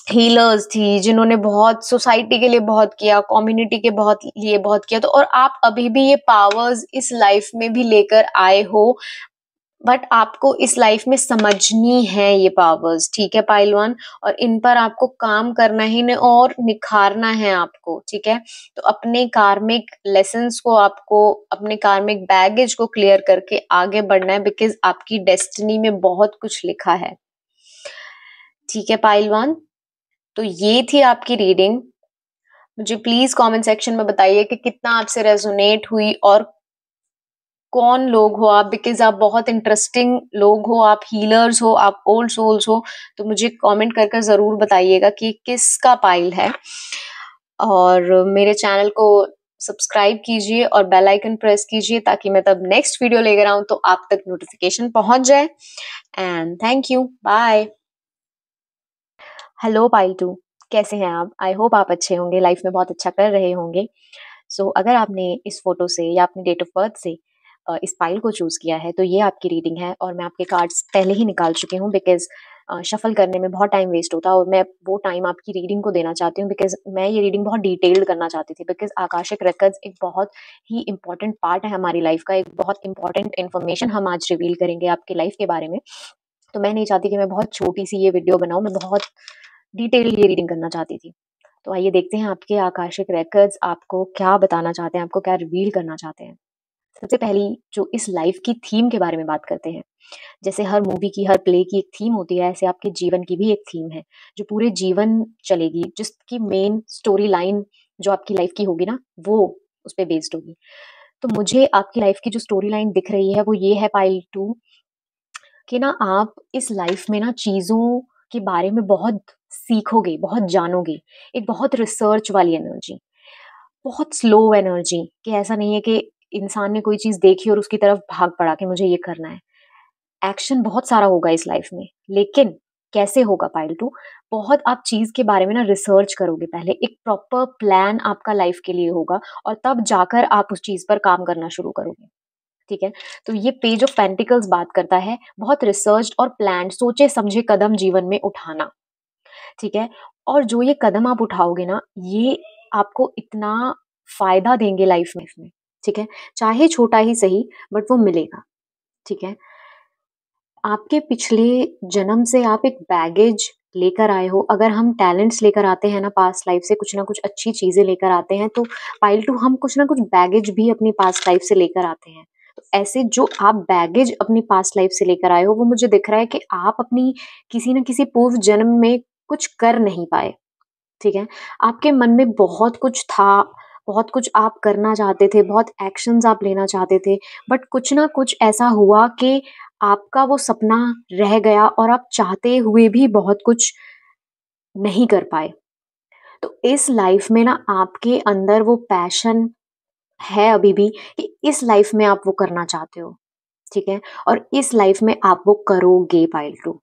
हीलर्स थी, जिन्होंने बहुत सोसाइटी के लिए बहुत किया, कम्युनिटी के लिए बहुत किया, तो और आप अभी भी ये पावर्स इस लाइफ में भी लेकर आए हो, बट आपको इस लाइफ में समझनी है ये पावर्स, ठीक है पहलवान, और इन पर आपको काम करना ही नहीं और निखारना है आपको, ठीक है। तो अपने कार्मिक लेसन्स को, आपको अपने कार्मिक बैगेज को क्लियर करके आगे बढ़ना है, बिकॉज आपकी डेस्टिनी में बहुत कुछ लिखा है, ठीक है पहलवान। तो ये थी आपकी रीडिंग। मुझे प्लीज कमेंट सेक्शन में बताइए कि कितना आपसे रेजोनेट हुई और कौन लोग हो आप, बिकॉज आप बहुत इंटरेस्टिंग लोग हो, आप हीलर्स हो, आप ओल्ड सोल्स हो। तो मुझे कमेंट कर कर जरूर बताइएगा कि किसका पाइल है, और मेरे चैनल को सब्सक्राइब कीजिए और बेल आइकन प्रेस कीजिए ताकि मैं तब नेक्स्ट वीडियो लेकर आऊं तो आप तक नोटिफिकेशन पहुंच जाए। And thank you, bye. Hello pile two, कैसे हैं आप? आई होप आप अच्छे होंगे, लाइफ में बहुत अच्छा कर रहे होंगे। अगर आपने इस फोटो से या अपनी डेट ऑफ बर्थ से इस पाइल को चूज किया है तो ये आपकी रीडिंग है, और मैं आपके कार्ड्स पहले ही निकाल चुकी हूँ, बिकॉज शफल करने में बहुत टाइम वेस्ट होता है, और मैं वो टाइम आपकी रीडिंग को देना चाहती हूँ, बिकॉज मैं ये रीडिंग बहुत डिटेल्ड करना चाहती थी, बिकॉज आकाशिक रिकॉर्ड्स एक बहुत ही इंपॉर्टेंट पार्ट है हमारी लाइफ का, एक बहुत इंपॉर्टेंट इन्फॉर्मेशन हम आज रिवील करेंगे आपकी लाइफ के बारे में। तो मैं नहीं चाहती कि मैं बहुत छोटी सी ये वीडियो बनाऊं, मैं बहुत डिटेल ये रीडिंग करना चाहती थी। तो आइए देखते हैं आपके आकाशिक रिकॉर्ड्स आपको क्या बताना चाहते हैं, आपको क्या रिवील करना चाहते हैं। सबसे पहली जो इस लाइफ की थीम के बारे में बात करते हैं। जैसे हर मूवी की, हर प्ले की एक थीम होती है, ऐसे आपके जीवन की भी एक थीम है जो पूरे जीवन चलेगी, जिसकी मेन स्टोरी लाइन जो आपकी लाइफ की होगी ना, वो उस पे बेस्ड होगी। तो मुझे आपकी लाइफ की जो स्टोरी लाइन दिख रही है वो ये है पाइल टू, कि ना आप इस लाइफ में ना चीजों के बारे में बहुत सीखोगे, बहुत जानोगे। एक बहुत रिसर्च वाली एनर्जी, बहुत स्लो एनर्जी, कि ऐसा नहीं है कि इंसान ने कोई चीज देखी और उसकी तरफ भाग पड़ा कि मुझे ये करना है। एक्शन बहुत सारा होगा इस लाइफ में, लेकिन कैसे होगा पाइल टू? बहुत आप चीज के बारे में ना रिसर्च करोगे, पहले एक प्रॉपर प्लान आपका लाइफ के लिए होगा, और तब जाकर आप उस चीज पर काम करना शुरू करोगे, ठीक है। तो ये पेज ऑफ पेंटिकल्स बात करता है बहुत रिसर्च और प्लान, सोचे समझे कदम जीवन में उठाना, ठीक है। और जो ये कदम आप उठाओगे ना, ये आपको इतना फायदा देंगे लाइफ में, ठीक है। चाहे छोटा ही सही, बट वो मिलेगा, ठीक है। आपके पिछले जन्म से आप एक बैगेज लेकर आए हो। अगर हम टैलेंट्स लेकर आते हैं ना पास्ट लाइफ से, कुछ ना कुछ अच्छी चीजें लेकर आते हैं, तो पाइल टू हम कुछ ना कुछ बैगेज भी अपनी पास्ट लाइफ से लेकर आते हैं। तो ऐसे जो आप बैगेज अपनी पास्ट लाइफ से लेकर आए हो, वो मुझे दिख रहा है कि आप अपनी किसी न किसी पूर्व जन्म में कुछ कर नहीं पाए, ठीक है। आपके मन में बहुत कुछ था, बहुत कुछ आप करना चाहते थे, बहुत एक्शंस आप लेना चाहते थे, बट कुछ ना कुछ ऐसा हुआ कि आपका वो सपना रह गया, और आप चाहते हुए भी बहुत कुछ नहीं कर पाए। तो इस लाइफ में ना आपके अंदर वो पैशन है अभी भी, कि इस लाइफ में आप वो करना चाहते हो, ठीक है। और इस लाइफ में आप वो करोगे पाइल टू,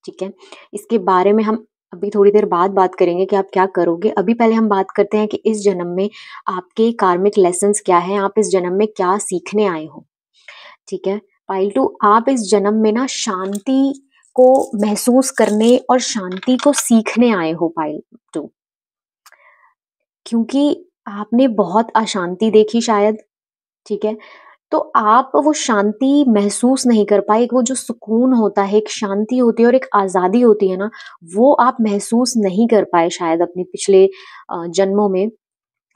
ठीक है। इसके बारे में हम अभी थोड़ी देर बाद बात करेंगे कि आप क्या करोगे। अभी पहले हम बात करते हैं कि इस जन्म में आपके कार्मिक लेसन्स क्या हैं, आप इस जन्म में क्या सीखने आए हो, ठीक है। पाइल टू, आप इस जन्म में ना शांति को महसूस करने और शांति को सीखने आए हो पाइल टू, क्योंकि आपने बहुत अशांति देखी शायद, ठीक है। तो आप वो शांति महसूस नहीं कर पाए, वो जो सुकून होता है, एक शांति होती है और एक आज़ादी होती है ना, वो आप महसूस नहीं कर पाए शायद अपने पिछले जन्मों में।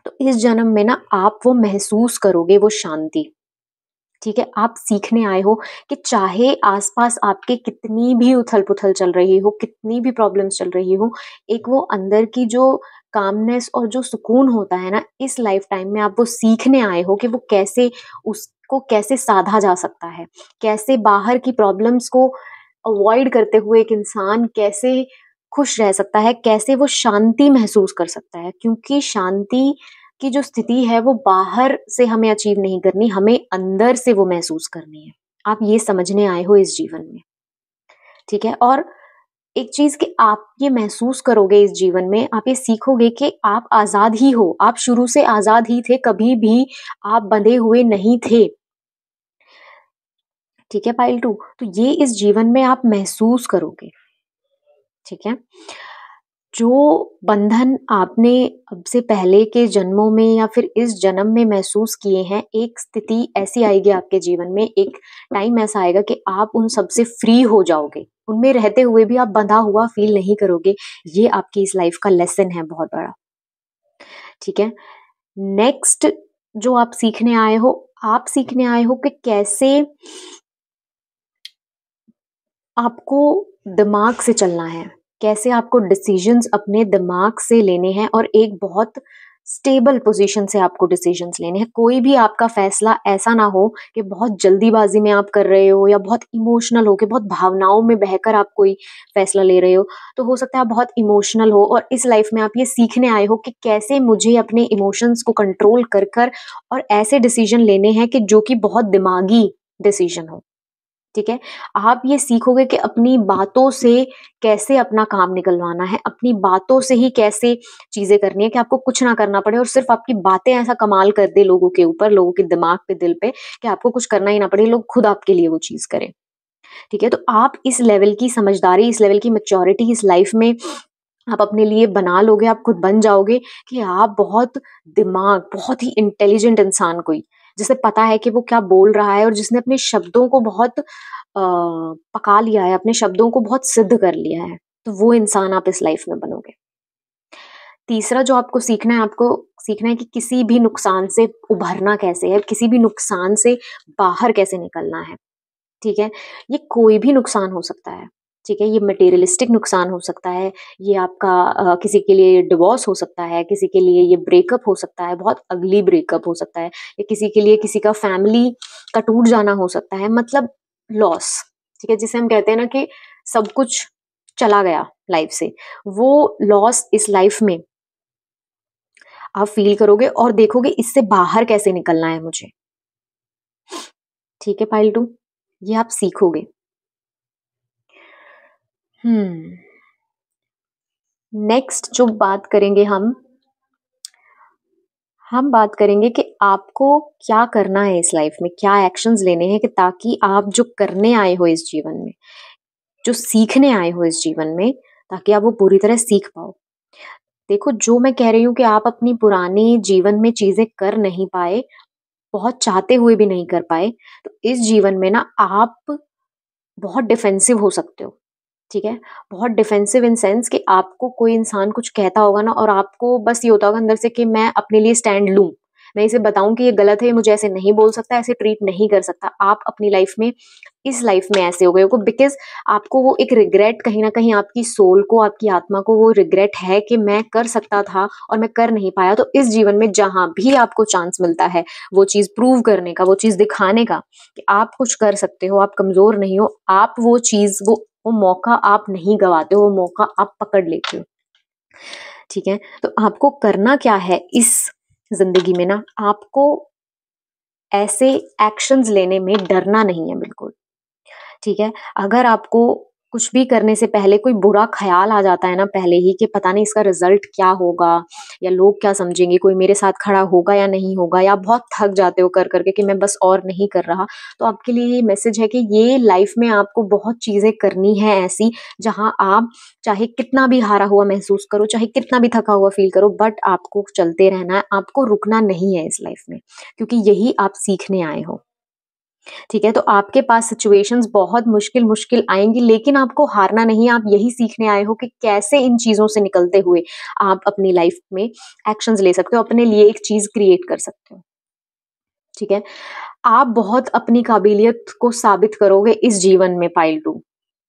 तो इस जन्म में ना आप वो महसूस करोगे, वो शांति, ठीक है। आप सीखने आए हो कि चाहे आसपास आपके कितनी भी उथल-पुथल चल रही हो, कितनी भी प्रॉब्लम्स चल रही हो, एक वो अंदर की जो कामनेस और जो सुकून होता है ना, इस लाइफ टाइम में आप वो सीखने आए हो कि वो कैसे, उसको कैसे साधा जा सकता है। कैसे बाहर की प्रॉब्लम्स को अवॉइड करते हुए एक इंसान कैसे खुश रह सकता है, कैसे वो शांति महसूस कर सकता है। क्योंकि शांति की जो स्थिति है वो बाहर से हमें अचीव नहीं करनी, हमें अंदर से वो महसूस करनी है। आप ये समझने आए हो इस जीवन में, ठीक है। और एक चीज कि आप ये महसूस करोगे इस जीवन में, आप ये सीखोगे कि आप आजाद ही हो, आप शुरू से आजाद ही थे, कभी भी आप बंधे हुए नहीं थे, ठीक है पाइल टू। तो ये इस जीवन में आप महसूस करोगे, ठीक है। जो बंधन आपने अब से पहले के जन्मों में या फिर इस जन्म में महसूस किए हैं, एक स्थिति ऐसी आएगी आपके जीवन में, एक टाइम ऐसा आएगा कि आप उन सब से फ्री हो जाओगे। उनमें रहते हुए भी आप बंधा हुआ फ़ील नहीं करोगे। ये आपकी इस लाइफ़ का लेसन है बहुत बड़ा, ठीक है? नेक्स्ट जो आप सीखने आए हो कि कैसे आपको दिमाग से चलना है, कैसे आपको डिसीजंस अपने दिमाग से लेने हैं और एक बहुत स्टेबल पोजीशन से आपको डिसीजंस लेने हैं। कोई भी आपका फैसला ऐसा ना हो कि बहुत जल्दीबाजी में आप कर रहे हो या बहुत इमोशनल हो के बहुत भावनाओं में बहकर आप कोई फैसला ले रहे हो। तो हो सकता है आप बहुत इमोशनल हो और इस लाइफ में आप ये सीखने आए हो कि कैसे मुझे अपने इमोशंस को कंट्रोल कर कर और ऐसे डिसीजन लेने हैं कि जो कि बहुत दिमागी डिसीजन हो। ठीक है? आप ये सीखोगे कि अपनी बातों से कैसे अपना काम निकलवाना है, अपनी बातों से ही कैसे चीज़ें करनी है कि आपको कुछ ना करना पड़े और सिर्फ़ आपकी बातें ऐसा कमाल कर दे लोगों के ऊपर, लोगों के दिमाग पे, दिल पे कि आपको कुछ करना ही ना पड़े, लोग खुद आपके लिए वो चीज़ करें। ठीक है? तो आप इस लेवल की समझदारी, इस लेवल की मैच्योरिटी इस लाइफ़ में आप अपने लिए बना लोगे, आप खुद बन जाओगे कि आप बहुत ही इंटेलिजेंट इंसान कोई, जिसे पता है कि वो क्या बोल रहा है और जिसने अपने शब्दों को बहुत पका लिया है, अपने शब्दों को बहुत सिद्ध कर लिया है, तो वो इंसान आप इस लाइफ में बनोगे। तीसरा जो आपको सीखना है कि किसी भी नुकसान से उभरना कैसे है, किसी भी नुकसान से बाहर कैसे निकलना है, ठीक है? ये कोई भी नुकसान हो सकता है, ठीक है? ये मटेरियलिस्टिक नुकसान हो सकता है, ये आपका किसी के लिए डिवोर्स हो सकता है, किसी के लिए ये ब्रेकअप हो सकता है, बहुत अगली ब्रेकअप हो सकता है, या किसी के लिए किसी का फैमिली का टूट जाना हो सकता है, मतलब लॉस, ठीक है? जिसे हम कहते हैं ना कि सब कुछ चला गया लाइफ से, वो लॉस इस लाइफ में आप फ़ील करोगे और देखोगे इससे बाहर कैसे निकलना है मुझे, ठीक है पाइल 2? ये आप सीखोगे। हुँ। नेक्स्ट जो बात करेंगे हम बात करेंगे कि आपको क्या करना है इस लाइफ में, क्या एक्शंस लेने हैं कि ताकि आप जो करने आए हो इस जीवन में, जो सीखने आए हो इस जीवन में, ताकि आप वो पूरी तरह सीख पाओ। देखो, जो मैं कह रही हूँ कि आप अपनी पुरानी जीवन में चीज़ें कर नहीं पाए, बहुत चाहते हुए भी नहीं कर पाए, तो इस जीवन में ना आप बहुत डिफेंसिव हो सकते हो। ठीक है? बहुत डिफेंसिव इन सेंस कि आपको कोई इंसान कुछ कहता होगा ना और आपको बस ये होता होगा अंदर से कि मैं अपने लिए स्टैंड लूँ। मैं इसे बताऊँ कि ये गलत है, ये मुझे ऐसे नहीं बोल सकता, ऐसे ट्रीट नहीं कर सकता। आप अपनी लाइफ़ में इस लाइफ़ में ऐसे हो गए हो बिकॉज़ आपको वो एक रिग्रेट कहीं न कहीं आपकी सोल को, आपकी आत्मा को वो रिग्रेट है कि मैं कर सकता था और मैं कर नहीं पाया। तो इस जीवन में जहाँ भी आपको चांस मिलता है, वो चीज़ प्रूव करने का, वो चीज़ दिखाने का कि आप कुछ कर सकते हो, आप कमज़ोर नहीं हो, आप वो मौका आप नहीं गँवाते हो, वो मौका आप पकड़ लेते हो, ठीक है? तो आपको करना क्या है इस ज़िंदगी में ना, आपको ऐसे एक्शंस लेने में डरना नहीं है बिल्कुल। ठीक है? अगर आपको कुछ भी करने से पहले कोई बुरा ख़्याल आ जाता है ना पहले ही कि पता नहीं इसका रिज़ल्ट क्या होगा या लोग क्या समझेंगे, कोई मेरे साथ खड़ा होगा या नहीं होगा, या आप बहुत थक जाते हो कर के कि मैं बस और नहीं कर रहा। तो आपके लिए ये मैसेज है कि ये लाइफ़ में आपको बहुत चीज़ें करनी है ऐसी, जहाँ आप चाहे कितना भी हारा हुआ महसूस करो, चाहे कितना भी थका हुआ फ़ील करो, बट आपको चलते रहना है, आपको रुकना नहीं है इस लाइफ़ में, क्योंकि यही आप सीखने आए हो। ठीक है? तो आपके पास सिचुएशंस बहुत मुश्किल-मुश्किल आएँगी, लेकिन आपको हारना नहीं है, आप यही सीखने आए हो कि कैसे इन चीज़ों से निकलते हुए आप अपनी लाइफ़ में एक्शंस ले सकते हो, अपने लिए एक चीज़ क्रिएट कर सकते हो। ठीक है? आप बहुत अपनी काबिलियत को साबित करोगे इस जीवन में पाइल 2।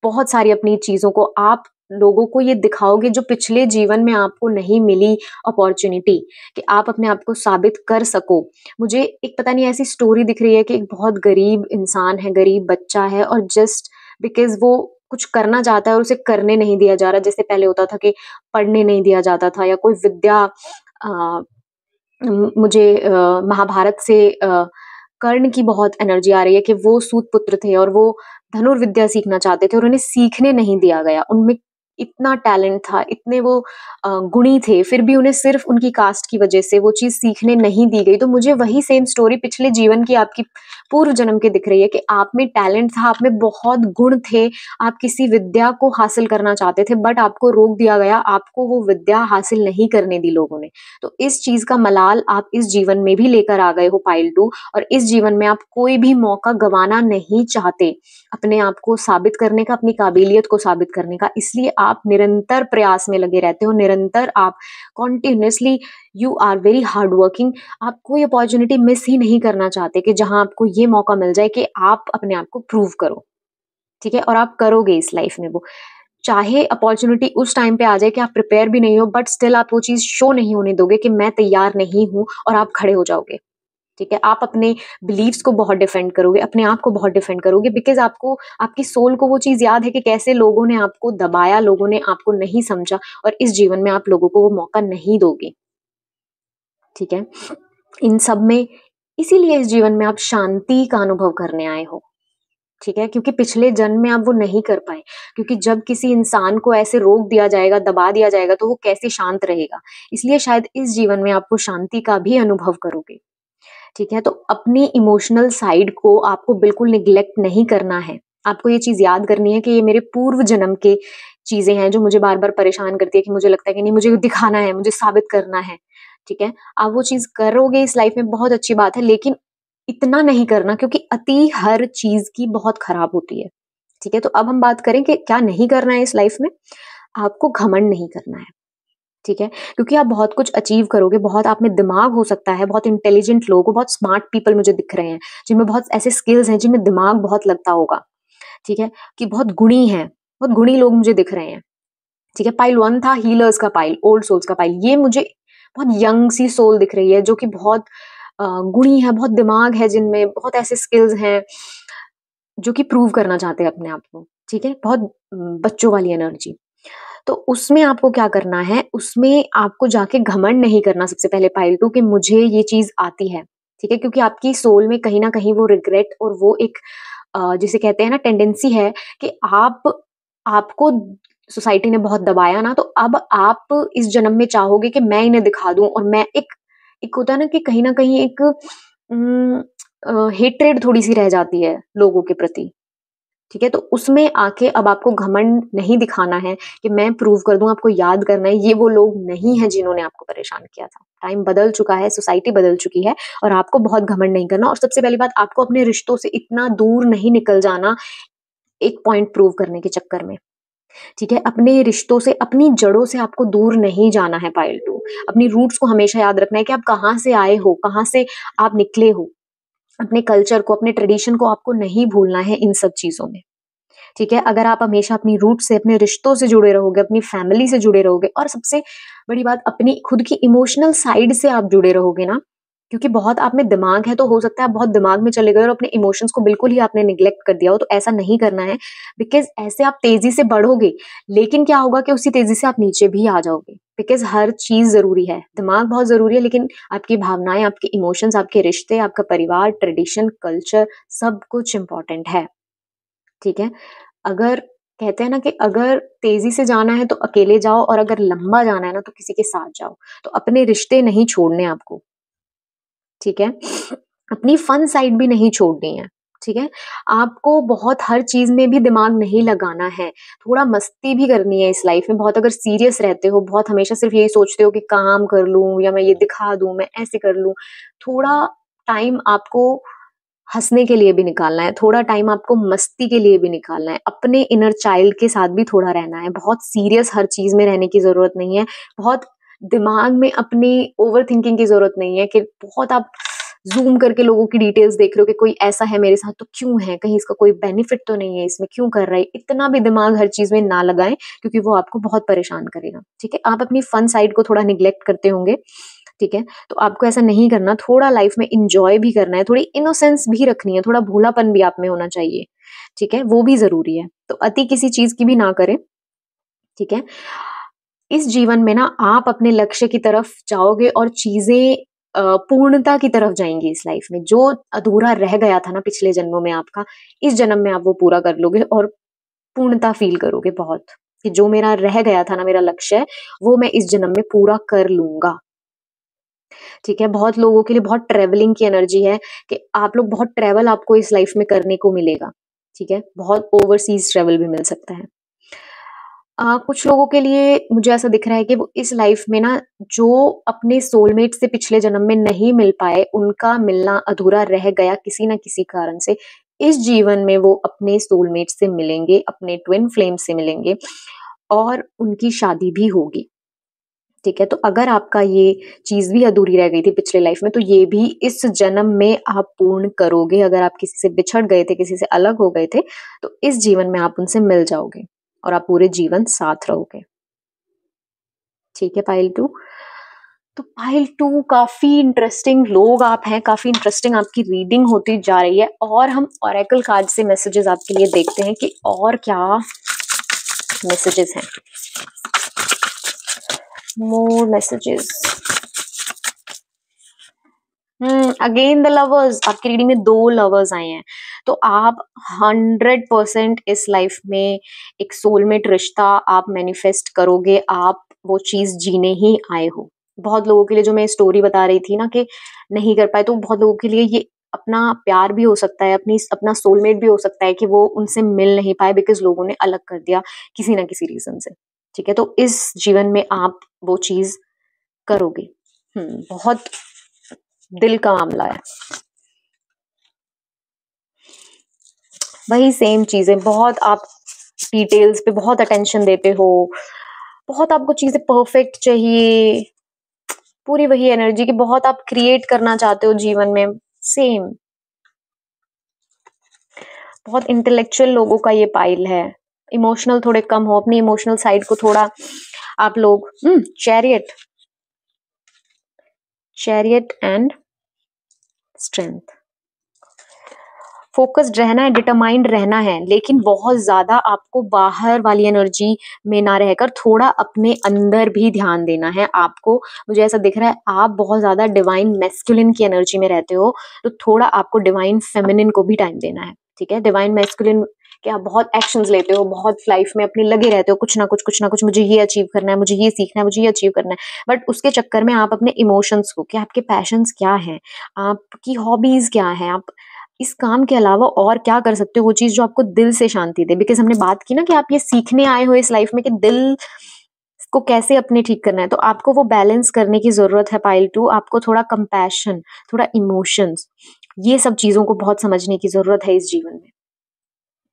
बहुत सारी अपनी चीज़ों को आप लोगों को ये दिखाओगे जो पिछले जीवन में आपको नहीं मिली अपॉर्च्युनिटी, कि आप अपने आप को साबित कर सको। मुझे एक पता नहीं ऐसी स्टोरी दिख रही है कि एक बहुत गरीब इंसान है, गरीब बच्चा है और जस्ट बिकॉज़ वो कुछ करना चाहता है और उसे करने नहीं दिया जा रहा। जैसे पहले होता था कि पढ़ने नहीं दिया जाता था या कोई विद्या अ, मुझे महाभारत से कर्ण की बहुत एनर्जी आ रही है कि वो सूतपुत्र थे और वो धनुर्विद्या सीखना चाहते थे और उन्हें सीखने नहीं दिया गया। उनमें इतना टैलेंट था, इतने वो गुणी थे, फिर भी उन्हें सिर्फ़ उनकी कास्ट की वज़ह से वो चीज़ सीखने नहीं दी गई। तो मुझे वही सेम स्टोरी पिछले जीवन की आपकी पूर्व जन्म के दिख रही है कि आप में टैलेंट था, आप में बहुत गुण थे, आप किसी विद्या को हासिल करना चाहते थे बट आपको रोक दिया गया, आपको वो विद्या हासिल नहीं करने दी लोगों ने। तो इस चीज का मलाल आप इस जीवन में भी लेकर आ गए हो पाइल 2, और इस जीवन में आप कोई भी मौका गंवाना नहीं चाहते अपने आप को साबित करने का, अपनी काबिलियत को साबित करने का। इसलिए आप निरंतर प्रयास में लगे रहते हो, निरंतर आप continuously, you are very hard working. आप कोई अपॉर्चुनिटी मिस ही नहीं करना चाहते कि जहां आपको ये मौका मिल जाए कि आप अपने आप को प्रूव करो, ठीक है। और आप करोगे इस लाइफ में वो, चाहे अपॉर्चुनिटी उस टाइम पे आ जाए कि आप प्रिपेयर भी नहीं हो बट स्टिल आप वो चीज शो नहीं होने दोगे कि मैं तैयार नहीं हूं, और आप खड़े हो जाओगे, ठीक है। आप अपने बिलीव्स को बहुत डिफेंड करोगे, अपने आप को बहुत डिफेंड करोगे, बिकॉज आपको, आपकी सोल को वो चीज याद है कि कैसे लोगों ने आपको दबाया, लोगों ने आपको नहीं समझा, और इस जीवन में आप लोगों को वो मौका नहीं दोगे, ठीक है। इन सब में, इसीलिए इस जीवन में आप शांति का अनुभव करने आए हो, ठीक है, क्योंकि पिछले जन्म में आप वो नहीं कर पाए। क्योंकि जब किसी इंसान को ऐसे रोक दिया जाएगा, दबा दिया जाएगा, तो वो कैसे शांत रहेगा। इसलिए शायद इस जीवन में आप वो शांति का भी अनुभव करोगे, ठीक है। तो अपनी इमोशनल साइड को आपको बिल्कुल निग्लेक्ट नहीं करना है। आपको ये चीज याद करनी है कि ये मेरे पूर्व जन्म के चीजें हैं जो मुझे बार बार परेशान करती है, कि मुझे लगता है कि नहीं, मुझे दिखाना है, मुझे साबित करना है, ठीक है। आप वो चीज करोगे इस लाइफ में, बहुत अच्छी बात है, लेकिन इतना नहीं करना, क्योंकि अति हर चीज की बहुत खराब होती है, ठीक है। तो अब हम बात करें कि क्या नहीं करना है इस लाइफ में। आपको घमंड नहीं करना है, ठीक है, क्योंकि आप बहुत कुछ अचीव करोगे, बहुत आप में दिमाग हो सकता है, बहुत इंटेलिजेंट लोग हो, बहुत स्मार्ट पीपल मुझे दिख रहे हैं जिनमें बहुत ऐसे स्किल्स हैं, जिनमें दिमाग बहुत लगता होगा, ठीक है, कि बहुत गुणी हैं, बहुत गुणी लोग मुझे दिख रहे हैं, ठीक है। पाइल 1 था हीलर्स का पाइल, ओल्ड सोल्स का पाइल, ये मुझे बहुत यंग सी सोल दिख रही है जो कि बहुत गुणी है, बहुत दिमाग है, जिनमें बहुत ऐसे स्किल्स हैं जो कि प्रूव करना चाहते हैं अपने आप को, ठीक है, बहुत बच्चों वाली एनर्जी। तो उसमें आपको क्या करना है, उसमें आपको जाके घमंड नहीं करना सबसे पहले पाइल 2 कि मुझे ये चीज आती है, ठीक है, क्योंकि आपकी सोल में कहीं ना कहीं वो रिग्रेट और वो एक जिसे कहते हैं ना टेंडेंसी है कि आपको सोसाइटी ने बहुत दबाया ना, तो अब आप इस जन्म में चाहोगे कि मैं इन्हें दिखा दूं, और मैं एक एक होता है ना कि कहीं ना कहीं एक हेट्रेड थोड़ी सी रह जाती है लोगों के प्रति, ठीक है। तो उसमें आके अब आपको घमंड नहीं दिखाना है कि मैं प्रूव कर दूं, आपको याद करना है ये वो लोग नहीं है जिन्होंने आपको परेशान किया था। टाइम बदल चुका है, सोसाइटी बदल चुकी है, और आपको बहुत घमंड नहीं करना। और सबसे पहली बात, आपको अपने रिश्तों से इतना दूर नहीं निकल जाना एक पॉइंट प्रूव करने के चक्कर में, ठीक है। अपने रिश्तों से, अपनी जड़ों से आपको दूर नहीं जाना है पाइल 2। अपनी रूट्स को हमेशा याद रखना है कि आप कहाँ से आए हो, कहाँ से आप निकले हो। अपने कल्चर को, अपने ट्रेडिशन को आपको नहीं भूलना है इन सब चीजों में, ठीक है। अगर आप हमेशा अपनी रूट से, अपने रिश्तों से जुड़े रहोगे, अपनी फैमिली से जुड़े रहोगे, और सबसे बड़ी बात, अपनी खुद की इमोशनल साइड से आप जुड़े रहोगे ना, क्योंकि बहुत आप में दिमाग है, तो हो सकता है आप बहुत दिमाग में चले गए और अपने इमोशंस को बिल्कुल ही आपने निग्लेक्ट कर दिया हो, तो ऐसा नहीं करना है। बिकॉज ऐसे आप तेजी से बढ़ोगे, लेकिन क्या होगा कि उसी तेजी से आप नीचे भी आ जाओगे। बिकॉज हर चीज जरूरी है, दिमाग बहुत जरूरी है, लेकिन आपकी भावनाएं, आपके इमोशंस, आपके रिश्ते, आपका परिवार, ट्रेडिशन, कल्चर, सब कुछ इंपॉर्टेंट है, ठीक है। अगर कहते हैं ना कि अगर तेजी से जाना है तो अकेले जाओ, और अगर लंबा जाना है ना तो किसी के साथ जाओ। तो अपने रिश्ते नहीं छोड़ने आपको, ठीक है। अपनी फन साइड भी नहीं छोड़नी है, ठीक है। आपको बहुत हर चीज में भी दिमाग नहीं लगाना है, थोड़ा मस्ती भी करनी है इस लाइफ में। बहुत अगर सीरियस रहते हो, बहुत हमेशा सिर्फ यही सोचते हो कि काम कर लूं, या मैं ये दिखा दूं, मैं ऐसे कर लूं, थोड़ा टाइम आपको हँसने के लिए भी निकालना है, थोड़ा टाइम आपको मस्ती के लिए भी निकालना है, अपने इनर चाइल्ड के साथ भी थोड़ा रहना है। बहुत सीरियस हर चीज़ में रहने की ज़रूरत नहीं है, बहुत दिमाग में अपनी ओवरथिंकिंग की ज़रूरत नहीं है कि बहुत आप ज़ूम करके लोगों की डिटेल्स देख रहे हो कि कोई ऐसा है मेरे साथ तो क्यों है? कहीं इसका कोई बेनिफिट तो नहीं है इसमें, क्यों कर रहा है? इतना भी दिमाग हर चीज़ में ना लगाएँ, क्योंकि वो आपको बहुत परेशान करेगा, ठीक है? आप अपनी फन साइड को थोड़ा नेग्लेक्ट करते होंगे, ठीक है? तो आपको ऐसा नहीं करना, थोड़ा लाइफ में एन्जॉय भी करना है, थोड़ी इनोसेंस भी रखनी है, थोड़ा भोलापन भी आप में होना चाहिए, ठीक है? वो भी ज़रूरी है। तो अति किसी चीज़ की भी ना करें, ठीक है? इस जीवन में ना आप अपने लक्ष्य की तरफ जाओगे, और चीज़ें पूर्णता की तरफ जाएँगी इस लाइफ में। जो अधूरा रह गया था ना पिछले जन्मों में आपका, इस जन्म में आप वो पूरा कर लोगे, और पूर्णता फ़ील करोगे बहुत, कि जो मेरा रह गया था ना, मेरा लक्ष्य, वो मैं इस जन्म में पूरा कर लूँगा। ठीक है, बहुत लोगों के लिए बहुत ट्रैवलिंग की एनर्जी है कि आप लोग बहुत ट्रैवल आपको इस लाइफ में करने को मिलेगा। ठीक है, बहुत ओवरसीज ट्रैवल भी मिल सकता है। कुछ लोगों के लिए मुझे ऐसा दिख रहा है कि वो इस लाइफ में ना जो अपने सोलमेट से पिछले जन्म में नहीं मिल पाए, उनका मिलना अधूरा रह गया किसी ना किसी कारण से। इस जीवन में वो अपने सोलमेट से मिलेंगे, अपने ट्विन फ्लेम से मिलेंगे और उनकी शादी भी होगी। ठीक है, तो अगर आपका ये चीज भी अधूरी रह गई थी पिछले लाइफ में, तो ये भी इस जन्म में आप पूर्ण करोगे। अगर आप किसी से बिछड़ गए थे, किसी से अलग हो गए थे, तो इस जीवन में आप उनसे मिल जाओगे और आप पूरे जीवन साथ रहोगे। ठीक है पाइल 2। तो पाइल 2 काफी इंटरेस्टिंग लोग आप हैं, काफी इंटरेस्टिंग आपकी रीडिंग होती जा रही है और हम ऑरेकल कार्ड से मैसेजेस आपके लिए देखते हैं कि और क्या मैसेजेस हैं। मोर मैसेजेस। Again the lovers. आपकी रीडिंग में 2 लवर्स आए हैं, तो आप 100% इस लाइफ में एक सोलमेट रिश्ता आप मैनिफेस्ट करोगे। आप वो चीज जीने ही आए हो। बहुत लोगों के लिए जो मैं स्टोरी बता रही थी ना कि नहीं कर पाए, तो बहुत लोगों के लिए ये अपना प्यार भी हो सकता है, अपना सोलमेट भी हो सकता है कि वो उनसे मिल नहीं पाए बिकॉज लोगों ने अलग कर दिया किसी ना किसी रीजन से। ठीक है, तो इस जीवन में आप वो चीज करोगे। बहुत दिल का मामला है। वही सेम चीजें, बहुत आप डिटेल्स पे बहुत अटेंशन देते हो, बहुत आपको चीजें परफेक्ट चाहिए, पूरी वही एनर्जी की बहुत आप क्रिएट करना चाहते हो जीवन में। सेम, बहुत इंटेलेक्चुअल लोगों का ये पाइल है। इमोशनल थोड़े कम हो, अपनी इमोशनल साइड को थोड़ा आप लोग chariot, chariot and strength. Focused रहना है, डिटरमाइंड रहना है, लेकिन बहुत ज्यादा आपको बाहर वाली एनर्जी में ना रहकर थोड़ा अपने अंदर भी ध्यान देना है आपको। मुझे ऐसा दिख रहा है आप बहुत ज्यादा डिवाइन मैस्कुलिन की एनर्जी में रहते हो, तो थोड़ा आपको डिवाइन फेमिनिन को भी टाइम देना है। ठीक है, डिवाइन मैस्कुलिन कि आप बहुत एक्शंस लेते हो, बहुत लाइफ में अपनी लगे रहते हो, कुछ ना कुछ मुझे ये अचीव करना है, मुझे ये सीखना है, मुझे ये अचीव करना है, बट उसके चक्कर में आप अपने इमोशंस को, कि आपके पैशंस क्या हैं, आपकी हॉबीज क्या है, आप इस काम के अलावा और क्या कर सकते हो, वो चीज जो आपको दिल से शांति दे। बिकॉज हमने बात की ना कि आप ये सीखने आए हो इस लाइफ में कि दिल को कैसे अपने ठीक करना है, तो आपको वो बैलेंस करने की जरूरत है पाइल 2। आपको थोड़ा कंपैशन, थोड़ा इमोशंस, ये सब चीजों को बहुत समझने की जरूरत है इस जीवन में।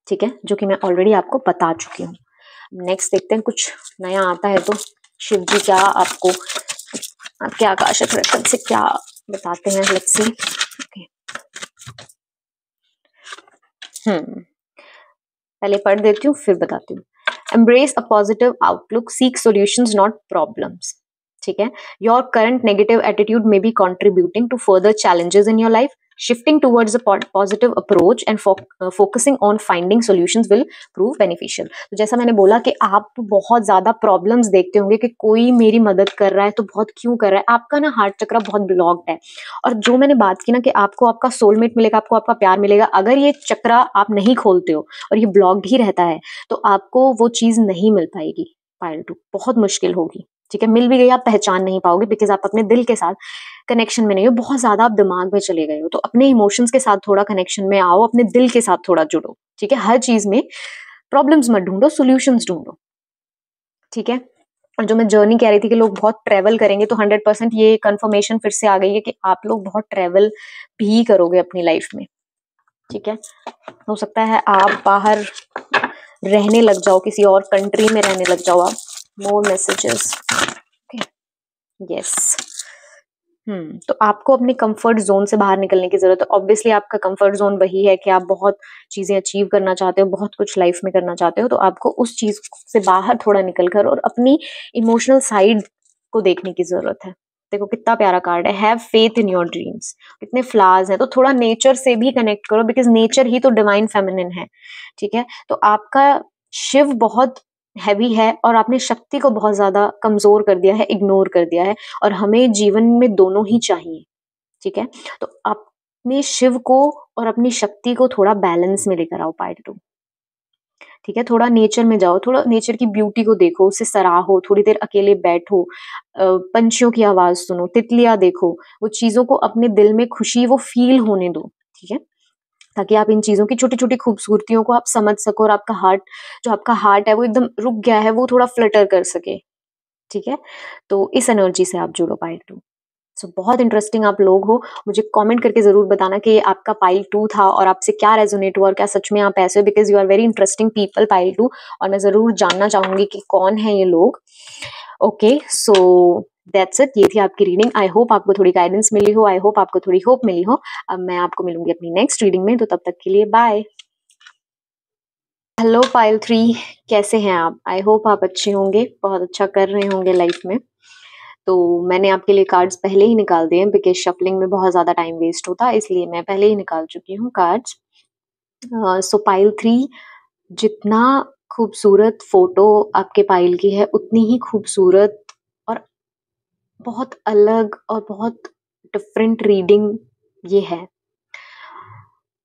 ठीक है, जो कि मैं ऑलरेडी आपको बता चुकी हूँ। नेक्स्ट देखते हैं कुछ नया आता है तो शिव जी क्या आपको आपके आकाशिक दर्शन से क्या बताते हैं। Let's see. ओके, पहले पढ़ देती हूँ फिर बताती हूँ। Embrace a positive outlook, seek solutions not problems. ठीक है, your current negative attitude may be contributing to further challenges in your life. Shifting towards a positive approach and focusing on finding solutions will prove beneficial. तो जैसा मैंने बोला कि आप बहुत ज्यादा प्रॉब्लम्स देखते होंगे कि कोई मेरी मदद कर रहा है तो बहुत क्यों कर रहा है, आपका ना हार्ट चक्र बहुत ब्लॉक्ड है। और जो मैंने बात की ना कि आपको आपका सोलमेट मिलेगा, आपको आपका प्यार मिलेगा, अगर ये चक्रा आप नहीं खोलते हो और ये ब्लॉक्ड ही रहता है तो आपको वो चीज नहीं मिल पाएगी। पाइल 2 बहुत मुश्किल होगी। ठीक है, मिल भी गई आप पहचान नहीं पाओगे बिकॉज आप अपने दिल के साथ कनेक्शन में नहीं हो, बहुत ज्यादा आप दिमाग में चले गए हो। तो अपने इमोशंस के साथ थोड़ा कनेक्शन में आओ, अपने दिल के साथ थोड़ा जुड़ो। ठीक है, हर चीज में प्रॉब्लम्स मत ढूंढो, सॉल्यूशंस ढूंढो। ठीक है, और जो मैं जर्नी कह रही थी कि लोग बहुत ट्रेवल करेंगे, तो 100% ये कंफर्मेशन फिर से आ गई है कि आप लोग बहुत ट्रेवल भी करोगे अपनी लाइफ में। ठीक है, हो सकता है आप बाहर रहने लग जाओ, किसी और कंट्री में रहने लग जाओ आप। मोर मैसेजेस। यस। तो आपको अपने कंफर्ट जोन से बाहर निकलने की जरूरत है। ऑब्वियसली आपका कंफर्ट जोन वही है कि आप बहुत चीजें अचीव करना चाहते हो, बहुत कुछ लाइफ में करना चाहते हो, तो आपको उस चीज से बाहर थोड़ा निकल कर और अपनी इमोशनल साइड को देखने की जरूरत है। देखो कितना प्यारा कार्ड है, have faith in your dreams. कितने फ्लावर्स हैं, तो थोड़ा नेचर से भी कनेक्ट करो बिकॉज नेचर ही तो डिवाइन फेमिनिन है। ठीक है, तो आपका शिव बहुत हैवी है और आपने शक्ति को बहुत ज्यादा कमजोर कर दिया है, इग्नोर कर दिया है, और हमें जीवन में दोनों ही चाहिए। ठीक है, तो अपने शिव को और अपनी शक्ति को थोड़ा बैलेंस में लेकर आओ पाइल 2। ठीक है? थोड़ा नेचर में जाओ, थोड़ा नेचर की ब्यूटी को देखो, उसे सराहो, थोड़ी देर अकेले बैठो, पंछियों की आवाज़ सुनो, तितलियाँ देखो, वो चीज़ों को अपने दिल में खुशी वो फ़ील होने दो, ठीक है? ताकि आप इन चीज़ों की छोटी-छोटी खूबसूरतियों को आप समझ सको और आपका हार्ट, जो आपका हार्ट है वो एकदम रुक गया है, वो थोड़ा फ्लटर कर सके, ठीक है? तो इस एनर्जी से आप जुड़ो पाइल 2। सो बहुत इंटरेस्टिंग आप लोग हो। मुझे कमेंट करके ज़रूर बताना कि आपका पाइल 2 था और आपसे क्या रेज़ोनेट हुआ और क्या सच में आप ऐसे हो, because you are very interesting people pile 2, और मैं ज़रूर जानना चाहूँगी कि कौन है ये लोग। ओके, सो दैट्स इट, ये थी आपकी रीडिंग। आई होप आपको थोड़ी गाइडेंस मिली हो, आई होप आपको थोड़ी होप मिली हो। अब मैं आपको मिलूँगी अपनी नेक्स्ट रीडिंग में, तो तब तक के लिए बाय। हेलो पाइल 3, कैसे हैं आप? आई होप आप अच्छे होंगे, बहुत अच्छा कर रहे होंगे लाइफ में। तो मैंने आपके लिए कार्ड्स पहले ही निकाल दिए हैं, बिकॉज़ शफलिंग में बहुत ज़्यादा टाइम वेस्ट होता है, इसलिए मैं पहले ही निकाल चुकी हूँ कार्ड्स। सो पाइल 3, जितना खूबसूरत फ़ोटो आपके पाइल की है, उतनी ही खूबसूरत और बहुत अलग और बहुत डिफरेंट रीडिंग ये है।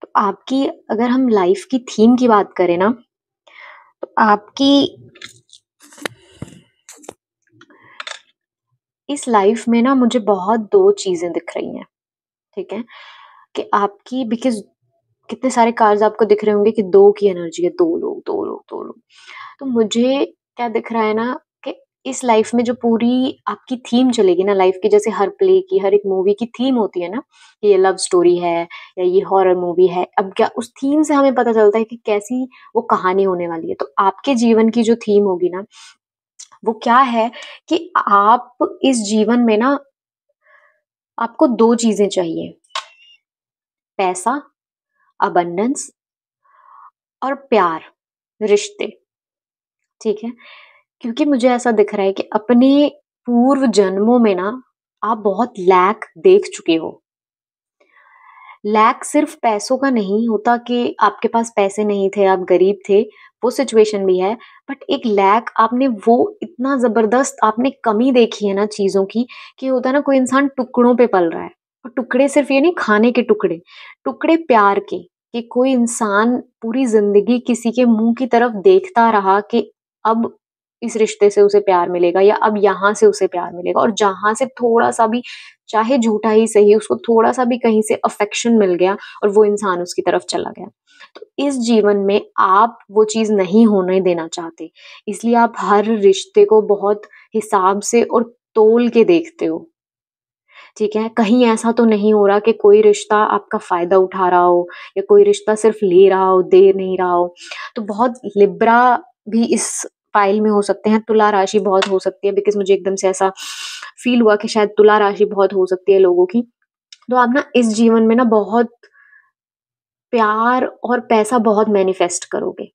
तो आपकी, अगर हम लाइफ़ की थीम की बात करें ना, तो आपकी इस लाइफ़ में ना मुझे बहुत 2 चीज़ें दिख रही हैं, ठीक है? कि आपकी, बिकॉज़ कितने सारे कार्ड्स आपको दिख रहे होंगे कि 2 की एनर्जी है, 2 लोग, 2 लोग, 2 लोग। तो मुझे क्या दिख रहा है ना, कि इस लाइफ़ में जो पूरी आपकी थीम चलेगी ना लाइफ़ की, जैसे हर प्ले की, हर एक मूवी की थीम होती है ना, कि ये लव स्टोरी है या ये हॉरर मूवी है। अब क्या उस थीम से हमें पता चलता है कि कैसी वो कहानी होने वाली है। तो आपके जीवन की जो थीम होगी ना, वो क्या है कि आप इस जीवन में ना, आपको 2 चीज़ें चाहिए, पैसा, अबंडेंस और प्यार, रिश्ते, ठीक है? क्योंकि मुझे ऐसा दिख रहा है कि अपने पूर्व जन्मों में ना आप बहुत लैक देख चुके हो। लैक सिर्फ पैसों का नहीं होता कि आपके पास पैसे नहीं थे, आप गरीब थे, वो सिचुएशन भी है, बट एक लैक आपने वो इतना ज़बरदस्त आपने कमी देखी है ना चीज़ों की, कि होता है ना कोई इंसान टुकड़ों पे पल रहा है, और टुकड़े सिर्फ ये नहीं खाने के टुकड़े, टुकड़े प्यार के, कि कोई इंसान पूरी ज़िंदगी किसी के मुँह की तरफ देखता रहा कि अब इस रिश्ते से उसे प्यार मिलेगा या अब यहाँ से उसे प्यार मिलेगा, और जहाँ से थोड़ा-सा भी, चाहे झूठा ही सही, उसको थोड़ा-सा भी कहीं से अफ़ेक्शन मिल गया और वो इंसान उसकी तरफ चला गया। तो इस जीवन में आप वो चीज़ नहीं होने देना चाहते, इसलिए आप हर रिश्ते को बहुत हिसाब से और तोल के देखते हो, ठीक है? कहीं ऐसा तो नहीं हो रहा कि कोई रिश्ता आपका फ़ायदा उठा रहा हो या कोई रिश्ता सिर्फ़ ले रहा हो, दे नहीं रहा हो। तो बहुत लिब्रा भी इस पाइल में हो सकते हैं, तुला राशि बहुत हो सकती है, बिकॉज़ मुझे एकदम से ऐसा फ़ील हुआ कि शायद तुला राशि बहुत हो सकती है लोगों की। तो आप ना इस जीवन में ना बहुत प्यार और पैसा बहुत मैनिफेस्ट करोगे,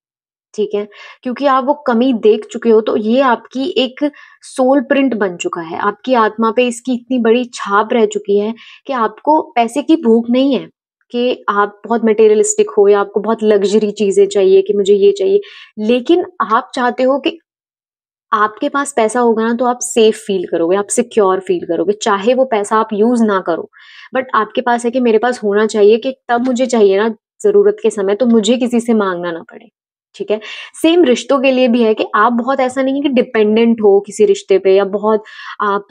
ठीक है? क्योंकि आप वो कमी देख चुके हो, तो ये आपकी एक सोल प्रिंट बन चुका है। आपकी आत्मा पे इसकी इतनी बड़ी छाप रह चुकी है कि आपको पैसे की भूख नहीं है, कि आप बहुत मटेरियलिस्टिक हो या आपको बहुत लग्ज़री चीज़ें चाहिए कि मुझे ये चाहिए। लेकिन आप चाहते हो कि आपके पास पैसा होगा ना, तो आप सेफ फ़ील करोगे, आप सिक्योर फ़ील करोगे, चाहे वो पैसा आप यूज़ ना करो। बट आपके पास है कि मेरे पास होना चाहिए, कि तब मुझे चाहिए ना ज़रूरत के समय, तो मुझे किसी से माँगना ना पड़े, ठीक है? सेम रिश्तों के लिए भी है कि आप बहुत, ऐसा नहीं है कि डिपेंडेंट हो किसी रिश्ते पे, या बहुत आप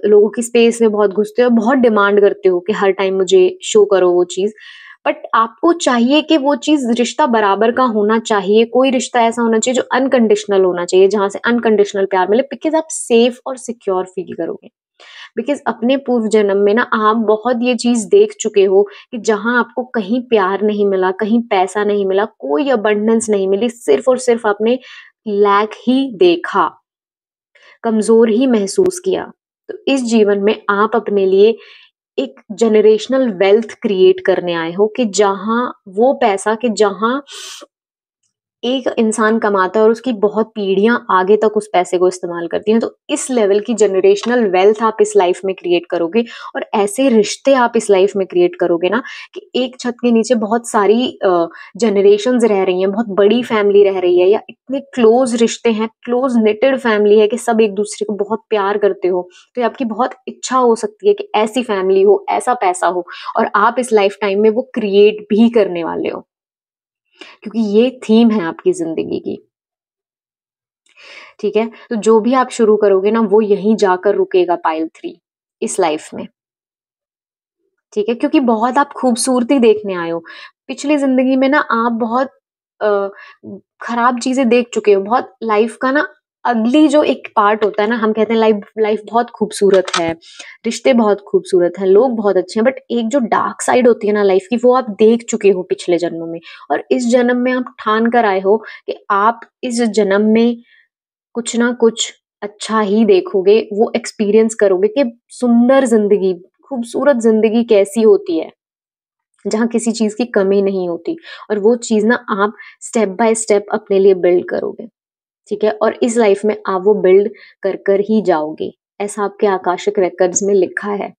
लोगों की स्पेस में बहुत घुसते हो, बहुत डिमांड करते हो कि हर टाइम मुझे शो करो वो चीज़। बट आपको चाहिए कि वो चीज़, रिश्ता बराबर का होना चाहिए, कोई रिश्ता ऐसा होना चाहिए जो अनकंडीशनल होना चाहिए, जहाँ से अनकंडीशनल प्यार मिले, बिकॉज़ आप सेफ और सिक्योर फ़ील करोगे। बिकॉज़ अपने पूर्व जन्म में ना आप बहुत ये चीज़ देख चुके हो कि जहाँ आपको कहीं प्यार नहीं मिला, कहीं पैसा नहीं मिला, कोई अबंडेंस नहीं मिली, सिर्फ़ और सिर्फ़ आपने लैक ही देखा, कमज़ोर ही महसूस किया। तो इस जीवन में आप अपने लिए एक जनरेशनल वेल्थ क्रिएट करने आए हो, कि जहाँ वो पैसा, कि जहाँ एक इंसान कमाता है और उसकी बहुत पीढ़ियाँ आगे तक उस पैसे को इस्तेमाल करती हैं, तो इस लेवल की जनरेशनल वेल्थ आप इस लाइफ में क्रिएट करोगे, और ऐसे रिश्ते आप इस लाइफ में क्रिएट करोगे ना, कि एक छत के नीचे बहुत सारी जनरेशंस रह रही हैं, बहुत बड़ी फैमिली रह रही है, या इतने क्लोज़ रिश्ते हैं, क्लोज़ निटेड फैमिली है कि सब एक-दूसरे को बहुत प्यार करते हो। तो ये आपकी बहुत इच्छा हो सकती है कि ऐसी फैमिली हो, ऐसा पैसा हो, और आप इस लाइफ टाइम में वो क्रिएट भी करने वाले हो। क्योंकि ये थीम है आपकी ज़िंदगी की, ठीक है? तो जो भी आप शुरू करोगे ना वो यहीं जाकर रुकेगा पाइल 3 इस लाइफ़ में, ठीक है? क्योंकि बहुत आप खूबसूरती देखने आए हो। पिछली ज़िंदगी में ना आप बहुत अ, खराब चीज़ें देख चुके हो, बहुत लाइफ़ का ना अगली जो एक पार्ट होता है ना, हम कहते हैं लाइफ़ लाइफ़ बहुत खूबसूरत है, रिश्ते बहुत खूबसूरत हैं, लोग बहुत अच्छे हैं, बट एक जो डार्क साइड होती है ना लाइफ़ की, वो आप देख चुके हो पिछले जन्मों में, और इस जन्म में आप ठान कर आए हो कि आप इस जन्म में कुछ ना कुछ अच्छा ही देखोगे, वो एक्सपीरियंस करोगे कि सुंदर ज़िंदगी, खूबसूरत ज़िंदगी कैसी होती है, जहाँ किसी चीज़ की कमी नहीं होती, और वो चीज़ ना आप स्टेप बाय स्टेप अपने लिए बिल्ड करोगे, ठीक है? और इस लाइफ़ में आप वो बिल्ड कर ही जाओगे, ऐसा आपके आकाशिक रिकॉर्ड्स में लिखा है।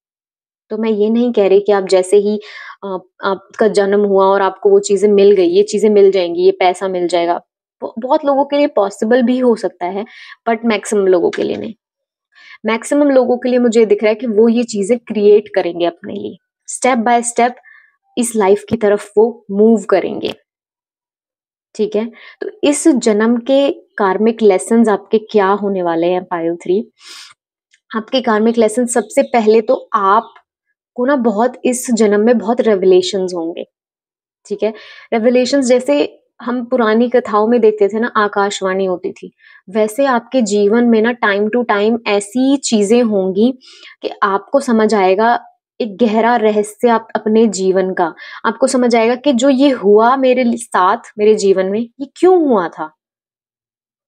तो मैं ये नहीं कह रही कि आप जैसे ही आपका जन्म हुआ और आपको वो चीज़ें मिल गई, ये चीज़ें मिल जाएँगी, ये पैसा मिल जाएगा। बहुत लोगों के लिए पॉसिबल भी हो सकता है, बट मैक्सिमम लोगों के लिए नहीं। मैक्सिमम लोगों के लिए मुझे ये दिख रहा है कि वो ये चीज़ें क्रिएट करेंगे अपने लिए। स्टेप बाय स्टेप इस लाइफ़ की तरफ वो मूव करेंगे, ठीक है? तो इस जन्म के कार्मिक लेसन्स आपके क्या होने वाले हैं पायल 3? आपके कार्मिक लेसन सबसे पहले तो आपको ना बहुत इस जन्म में बहुत रेवलेशंस होंगे, ठीक है? रेवलेशंस जैसे हम पुरानी कथाओं में देखते थे ना, आकाशवाणी होती थी, वैसे आपके जीवन में ना टाइम टू टाइम ऐसी चीज़ें होंगी कि आपको समझ आएगा एक गहरा रहस्य आप अपने जीवन का। आपको समझ आएगा कि जो ये हुआ साथ मेरे जीवन में, ये क्यों हुआ था?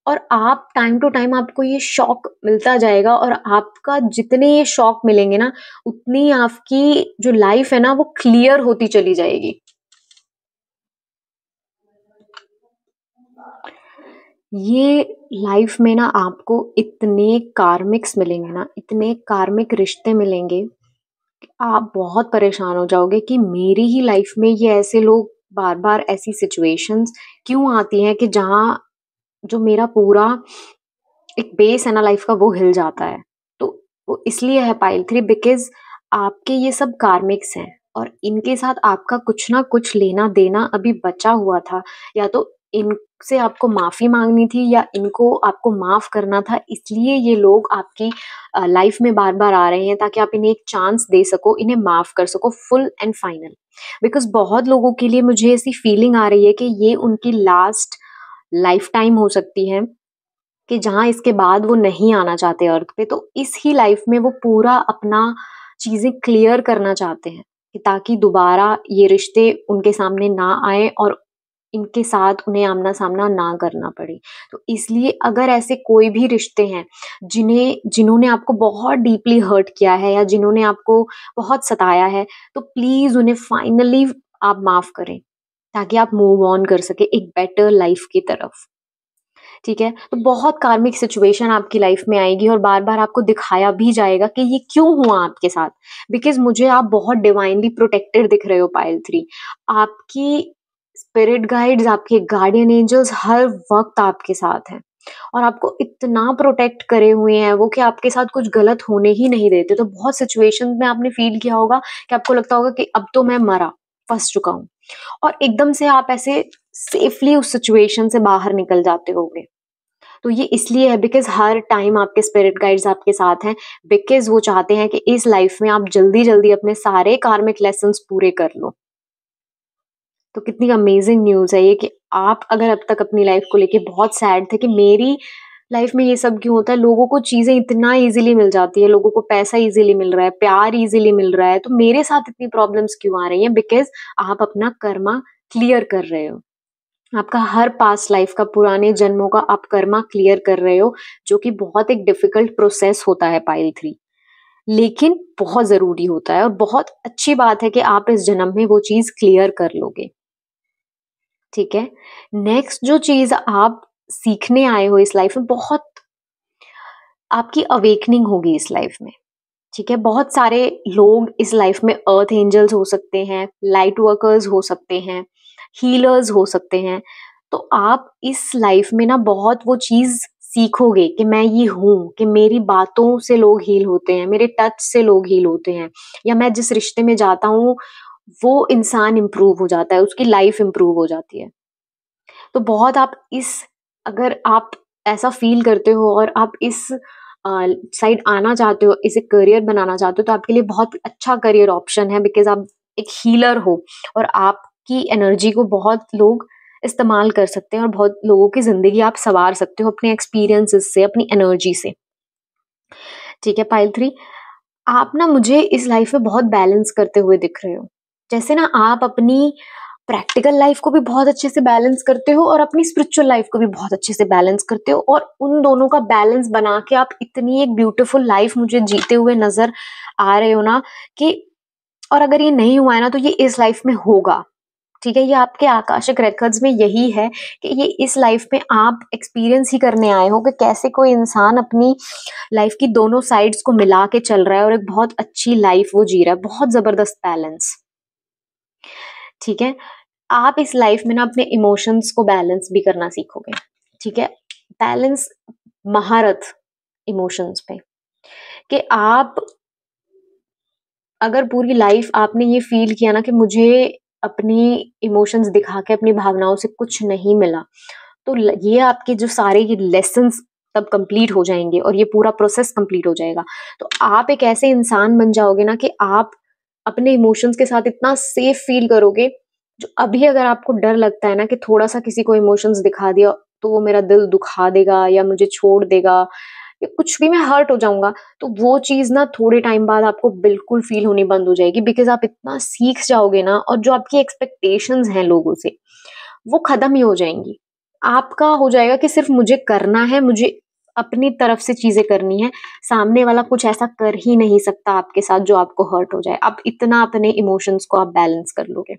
और आप टाइम टू टाइम आपको ये शॉक मिलता जाएगा, और आपका जितने ये शॉक मिलेंगे ना, उतनी आपकी जो लाइफ है ना वो क्लियर होती चली जाएगी। ये लाइफ में ना आपको इतने कार्मिक्स मिलेंगे ना, इतने कार्मिक रिश्ते मिलेंगे, कि आप बहुत परेशान हो जाओगे कि मेरी ही लाइफ में ये ऐसे लोग, बार-बार ऐसी सिचुएशंस क्यों आती हैं कि जहाँ जो मेरा पूरा एक बेस है ना लाइफ का वो हिल जाता है। तो वो इसलिए है पाइल 3, बिकॉज़ आपके ये सब कार्मिक्स हैं, और इनके साथ आपका कुछ ना कुछ लेना-देना अभी बचा हुआ था, या तो इनसे आपको माफ़ी माँगनी थी, या इनको आपको माफ़ करना था, इसलिए ये लोग आपकी लाइफ में बार-बार आ रहे हैं, ताकि आप इन्हें एक चांस दे सको, इन्हें माफ़ कर सको फुल एंड फाइनल। बिकॉज़ बहुत लोगों के लिए मुझे ऐसी फीलिंग आ रही है कि ये उनकी लास्ट लाइफ टाइम हो सकती है, कि जहाँ इसके बाद वो नहीं आना चाहते अर्थ पे, तो इस ही लाइफ में वो पूरा अपना चीज़ें क्लियर करना चाहते हैं, कि ताकि दोबारा ये रिश्ते उनके सामने ना आएँ, और इनके साथ उन्हें आमना-सामना ना करना पड़े। तो इसलिए अगर ऐसे कोई भी रिश्ते हैं, जिन्होंने आपको बहुत डीपली हर्ट किया है, या जिन्होंने आपको बहुत सताया है, तो प्लीज़ उन्हें फाइनली आप माफ़ करें, ताकि आप मूव ऑन कर सकें एक बेटर लाइफ की तरफ। ठीक है? तो बहुत कार्मिक सिचुएशन आपकी लाइफ में आएगी, और बार-बार आपको दिखाया भी जाएगा कि ये क्यों हुआ आपके साथ। बिकॉज़ मुझे आप बहुत डिवाइनली प्रोटेक्टेड दिख रहे हो पायल 3। आपकी स्पिरिट गाइड्स, आपके गार्डियन एंजल्स हर वक़्त आपके साथ हैं, और आपको इतना प्रोटेक्ट करे हुए हैं वो, कि आपके साथ कुछ गलत होने ही नहीं देते। तो बहुत सिचुएशंस में आपने फ़ील किया होगा कि आपको लगता होगा कि अब तो मैं मरा, फँस चुका हूँ, और एकदम से आप ऐसे सेफली उस सिचुएशन से बाहर निकल जाते होगे। तो ये इसलिए है बिकॉज़ हर टाइम आपके स्पिरिट गाइड्स आपके साथ हैं, बिकॉज़ वो चाहते हैं कि इस लाइफ में आप जल्दी-जल्दी अपने सारे कार्मिक लेसन्स पूरे कर लो। तो कितनी अमेज़िंग न्यूज़ है ये, कि आप अगर अब तक अपनी लाइफ को लेके बहुत सैड थे कि मेरी लाइफ में ये सब क्यों होता है, लोगों को चीज़ें इतना ईज़िली मिल जाती है, लोगों को पैसा ईज़िली मिल रहा है, प्यार ईज़िली मिल रहा है, तो मेरे साथ इतनी प्रॉब्लम्स क्यों आ रही हैं? बिकॉज़ आप अपना कर्मा क्लियर कर रहे हो। आपका हर पास्ट लाइफ का, पुराने जन्मों का आप कर्मा क्लियर कर रहे हो, जो कि बहुत एक डिफिकल्ट प्रोसेस होता है पाइल 3, लेकिन बहुत ज़रूरी होता है, और बहुत अच्छी बात है कि आप इस जन्म में वो चीज़ क्लियर कर लोगे, ठीक है? नेक्स्ट जो चीज़ आप सीखने आए हो इस लाइफ में, बहुत आपकी अवेकनिंग होगी इस लाइफ में, ठीक है? बहुत सारे लोग इस लाइफ में अर्थ एंजल्स हो सकते हैं, लाइट वर्कर्स हो सकते हैं, हीलर्स हो सकते हैं। तो आप इस लाइफ में ना बहुत वो चीज़ सीखोगे कि मैं ये हूँ, कि मेरी बातों से लोग हील होते हैं, मेरे टच से लोग हील होते हैं, या मैं जिस रिश्ते में जाता हूँ, वो इंसान इम्प्रूव हो जाता है, उसकी लाइफ इम्प्रूव हो जाती है। तो बहुत आप इस अगर आप ऐसा फ़ील करते हो और आप इस साइड आना चाहते हो, इसे करियर बनाना चाहते हो, तो आपके लिए बहुत अच्छा करियर ऑप्शन है, बिकॉज़ आप एक हीलर हो और आपकी एनर्जी को बहुत लोग इस्तेमाल कर सकते हैं और बहुत लोगों की ज़िंदगी आप सँवार सकते हो अपने एक्सपीरियंसेस से, अपनी एनर्जी से। ठीक है, पाइल 3, आप ना मुझे इस लाइफ में बहुत बैलेंस करते हुए दिख रहे हो। जैसे ना आप अपनी प्रैक्टिकल लाइफ को भी बहुत अच्छे से बैलेंस करते हो और अपनी स्पिरिचुअल लाइफ को भी बहुत अच्छे से बैलेंस करते हो, और उन दोनों का बैलेंस बना के आप इतनी एक ब्यूटीफुल लाइफ मुझे जीते हुए नज़र आ रहे हो ना, कि और अगर ये नहीं हुआ है ना, तो ये इस लाइफ में होगा। ठीक है? ये आपके आकाशिक रेकॉर्ड्स में यही है कि ये इस लाइफ में आप एक्सपीरियंस ही करने आए हो कि कैसे कोई इंसान अपनी लाइफ की दोनों साइड्स को मिला के चल रहा है और एक बहुत अच्छी लाइफ वो जी रहा है, बहुत ज़बरदस्त बैलेंस। ठीक है? आप इस लाइफ में ना अपने इमोशंस को बैलेंस भी करना सीखोगे। ठीक है? बैलेंस, महारत इमोशंस पे, कि आप अगर पूरी लाइफ आपने ये फ़ील किया ना कि मुझे अपनी इमोशंस दिखा के अपनी भावनाओं से कुछ नहीं मिला, तो ये आपके जो सारे ये लेसन्स तब कंप्लीट हो जाएंगे और ये पूरा प्रोसेस कंप्लीट हो जाएगा। तो आप एक ऐसे इंसान बन जाओगे ना कि आप अपने इमोशंस के साथ इतना सेफ फील करोगे, जो अभी अगर आपको डर लगता है ना कि थोड़ा सा किसी को इमोशंस दिखा दिया तो वो मेरा दिल दुखा देगा या मुझे छोड़ देगा या कुछ भी, मैं हर्ट हो जाऊंगा, तो वो चीज ना थोड़े टाइम बाद आपको बिल्कुल फील होनी बंद हो जाएगी, बिकॉज आप इतना सीख जाओगे ना, और जो आपकी एक्सपेक्टेशंस हैं लोगों से वो खत्म ही हो जाएंगी। आपका हो जाएगा कि सिर्फ मुझे करना है, मुझे अपनी तरफ से चीजें करनी है, सामने वाला कुछ ऐसा कर ही नहीं सकता आपके साथ जो आपको हर्ट हो जाए। आप इतना अपने इमोशंस को आप बैलेंस कर लोगे,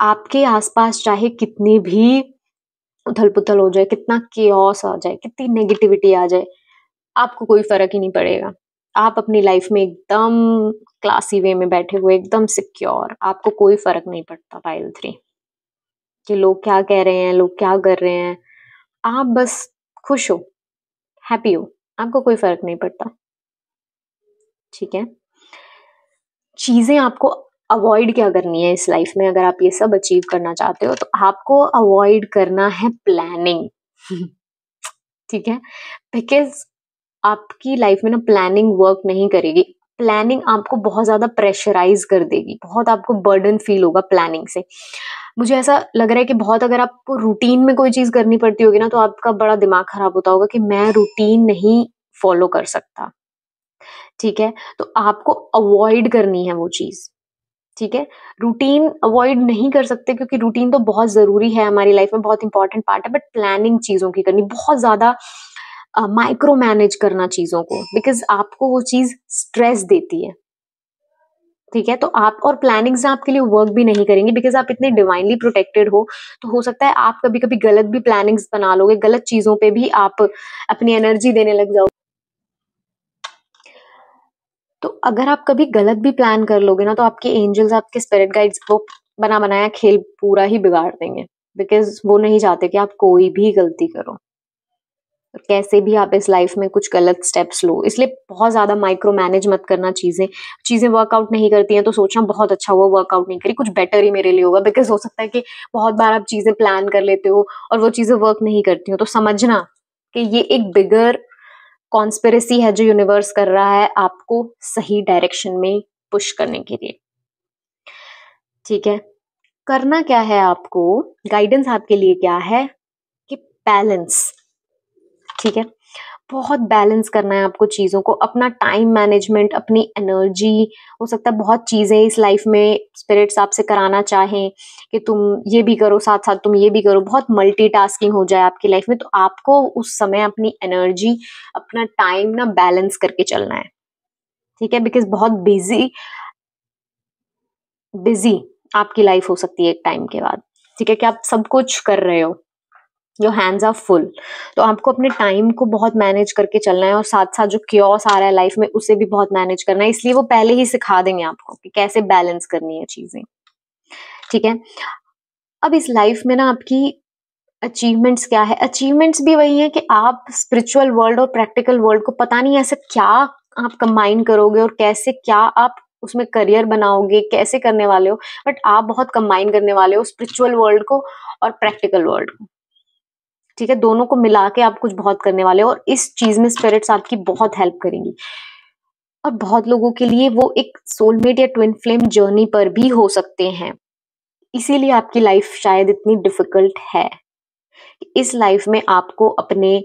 आपके आसपास चाहे कितनी भी उथल पुथल हो जाए, कितना केओस आ जाए, कितनी नेगेटिविटी आ जाए, आपको कोई फर्क ही नहीं पड़ेगा। आप अपनी लाइफ में एकदम क्लासी वे में बैठे हुए, एकदम सिक्योर, आपको कोई फर्क नहीं पड़ता पायल 3 कि लोग क्या कह रहे हैं, लोग क्या कर रहे हैं। आप बस खुश हो, हैप्पी हो, आपको कोई फर्क नहीं पड़ता। ठीक है? चीजें आपको अवॉइड क्या करनी है इस लाइफ में, अगर आप ये सब अचीव करना चाहते हो, तो आपको अवॉइड करना है प्लानिंग। ठीक है? बिकॉज आपकी लाइफ में ना प्लानिंग वर्क नहीं करेगी। प्लानिंग आपको बहुत ज़्यादा प्रेशराइज़ कर देगी, बहुत आपको बर्डन फ़ील होगा प्लानिंग से। मुझे ऐसा लग रहा है कि बहुत अगर आपको रूटीन में कोई चीज़ करनी पड़ती होगी ना, तो आपका बड़ा दिमाग खराब होता होगा कि मैं रूटीन नहीं फ़ॉलो कर सकता। ठीक है? तो आपको अवॉइड करनी है वो चीज़। ठीक है? रूटीन अवॉइड नहीं कर सकते, क्योंकि रूटीन तो बहुत ज़रूरी है हमारी लाइफ में, बहुत इंपॉर्टेंट पार्ट है, बट प्लानिंग चीज़ों की करनी बहुत ज़्यादा, माइक्रो मैनेज करना चीज़ों को, बिकॉज़ आपको वो चीज़ स्ट्रेस देती है। ठीक है? तो आप और प्लानिंग्स ना आपके लिए वर्क भी नहीं करेंगी, बिकॉज़ आप इतने डिवाइनली प्रोटेक्टेड हो सकता है आप कभी-कभी गलत भी प्लानिंग्स बना लोगे, गलत चीज़ों पे भी आप अपनी एनर्जी देने लग जाओगे। तो अगर आप कभी गलत भी प्लान कर लोगे ना, तो आपके एंजल्स, आपके स्पिरिट गाइड्स वो बना-बनाया खेल पूरा ही बिगाड़ देंगे, बिकॉज़ वो नहीं चाहते कि आप कोई भी गलती करो। कैसे भी आप इस लाइफ में कुछ गलत स्टेप्स लो, इसलिए बहुत ज़्यादा माइक्रो मैनेज मत करना चीज़ें। चीज़ें वर्कआउट नहीं करती हैं तो सोचना बहुत अच्छा हुआ वर्कआउट नहीं करी, कुछ बेटर ही मेरे लिए होगा, बिकॉज़ हो सकता है कि बहुत बार आप चीज़ें प्लान कर लेते हो और वो चीज़ें वर्क नहीं करती हो, तो समझना कि ये एक बिगर कॉन्स्पिरेसी है जो यूनिवर्स कर रहा है आपको सही डायरेक्शन में पुश करने के लिए। ठीक है? करना क्या है आपको, गाइडेंस आपके लिए क्या है, कि बैलेंस। ठीक है? बहुत बैलेंस करना है आपको चीज़ों को, अपना टाइम मैनेजमेंट, अपनी एनर्जी, हो सकता है बहुत चीज़ें इस लाइफ में स्पिरिट्स आपसे कराना चाहें कि तुम ये भी करो, साथ-साथ तुम ये भी करो, बहुत मल्टीटास्किंग हो जाए आपकी लाइफ में, तो आपको उस समय अपनी एनर्जी, अपना टाइम ना बैलेंस करके चलना है। ठीक है? बिकॉज़ बहुत बिज़ी आपकी लाइफ हो सकती है एक टाइम के बाद। ठीक है? कि आप सब कुछ कर रहे हो, योर हैंड्स आर फुल, तो आपको अपने टाइम को बहुत मैनेज करके चलना है और साथ-साथ जो chaos आ रहा है लाइफ में उसे भी बहुत मैनेज करना है, इसलिए वो पहले ही सिखा देंगे आपको कि कैसे बैलेंस करनी है चीज़ें। ठीक है? अब इस लाइफ में ना आपकी अचीवमेंट्स क्या है? अचीवमेंट्स भी वही है कि आप स्पिरिचुअल वर्ल्ड और प्रैक्टिकल वर्ल्ड को पता नहीं ऐसे क्या आप कंबाइन करोगे और कैसे क्या आप उसमें करियर बनाओगे, कैसे करने वाले हो, बट आप बहुत कंबाइन करने वाले हो स्पिरिचुअल वर्ल्ड को और प्रैक्टिकल वर्ल्ड को। ठीक है, दोनों को मिला के आप कुछ बहुत करने वाले हो और इस चीज में स्पिरिट्स आपकी बहुत हेल्प करेंगी। और बहुत लोगों के लिए वो एक सोलमेट या ट्विन फ्लेम जर्नी पर भी हो सकते हैं, इसीलिए आपकी लाइफ शायद इतनी डिफिकल्ट है। इस लाइफ में आपको अपने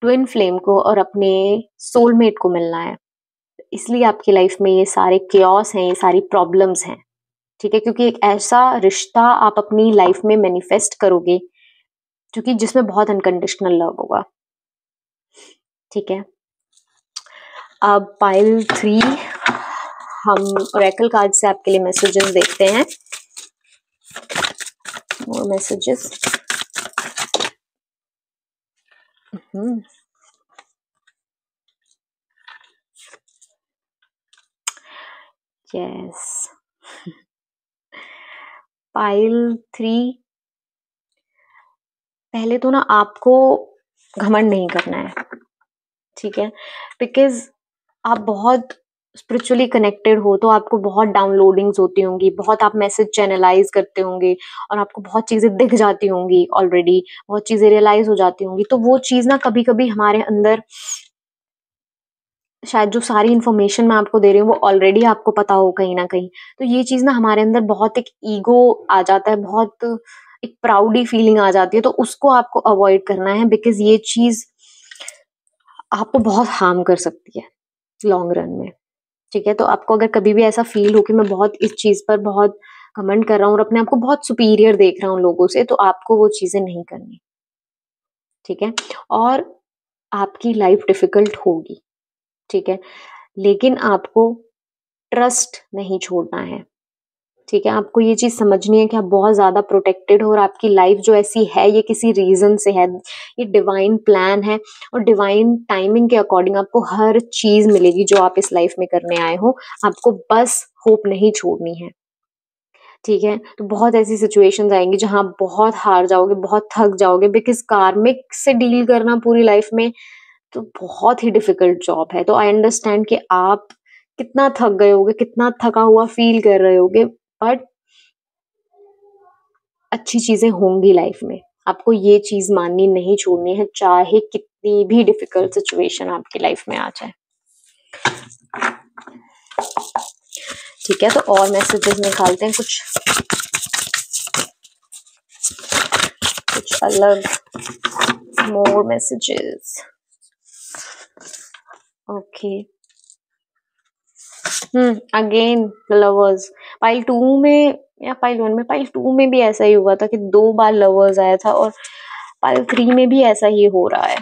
ट्विन फ्लेम को और अपने सोलमेट को मिलना है, इसलिए आपकी लाइफ में ये सारे केओस हैं, ये सारी प्रॉब्लम्स हैं। ठीक है, क्योंकि एक ऐसा रिश्ता आप अपनी लाइफ में मैनिफेस्ट करोगे क्योंकि जिसमें बहुत अनकंडीशनल लव होगा। ठीक है, अब पाइल 3 हम ओरेकल कार्ड से आपके लिए मैसेजेस देखते हैं। और मैसेजेस यस, पाइल 3, पहले तो ना आपको घमंड नहीं करना है। ठीक है, बिकॉज आप बहुत स्पिरिचुअली कनेक्टेड हो तो आपको बहुत डाउनलोडिंग्स होती होंगी, बहुत आप मैसेज चैनलाइज करते होंगे और आपको बहुत चीजें दिख जाती होंगी, ऑलरेडी बहुत चीजें रियलाइज हो जाती होंगी। तो वो चीज ना कभी कभी हमारे अंदर, शायद जो सारी इन्फॉर्मेशन मैं आपको दे रही हूँ वो ऑलरेडी आपको पता हो कहीं ना कहीं, तो ये चीज ना हमारे अंदर बहुत एक ईगो आ जाता है, बहुत एक प्राउडी फीलिंग आ जाती है, तो उसको आपको अवॉइड करना है, बिकॉज ये चीज आपको बहुत हार्म कर सकती है लॉन्ग रन में। ठीक है, तो आपको अगर कभी भी ऐसा फील हो कि मैं बहुत इस चीज पर बहुत कमेंट कर रहा हूँ और अपने आप को बहुत सुपीरियर देख रहा हूँ लोगों से, तो आपको वो चीजें नहीं करनी। ठीक है, और आपकी लाइफ डिफिकल्ट होगी। ठीक है, लेकिन आपको ट्रस्ट नहीं छोड़ना है। ठीक है, आपको ये चीज समझनी है कि आप बहुत ज्यादा प्रोटेक्टेड हो और आपकी लाइफ जो ऐसी है ये किसी रीजन से है, ये डिवाइन प्लान है और डिवाइन टाइमिंग के अकॉर्डिंग आपको हर चीज मिलेगी जो आप इस लाइफ में करने आए हो। आपको बस होप नहीं छोड़नी है। ठीक है, तो बहुत ऐसी सिचुएशंस आएंगी जहां आप बहुत हार जाओगे, बहुत थक जाओगे, बिकॉज कार्मिक से डील करना पूरी लाइफ में तो बहुत ही डिफिकल्ट जॉब है। तो आई अंडरस्टैंड कि आप कितना थक गए होगे, कितना थका हुआ फील कर रहे होगे, बट अच्छी चीजें होंगी लाइफ में। आपको ये चीज माननी नहीं छोड़नी है, चाहे कितनी भी डिफिकल्ट सिचुएशन आपकी लाइफ में आ जाए। ठीक है, तो और मैसेजेस निकालते हैं कुछ अलग, मोर messages. Okay, again lovers, pile 2 में या पाइल 1 में, पाइल 2 में भी ऐसा ही हुआ था कि 2 बार लवर्स आया था और पाइल 3 में भी ऐसा ही हो रहा है।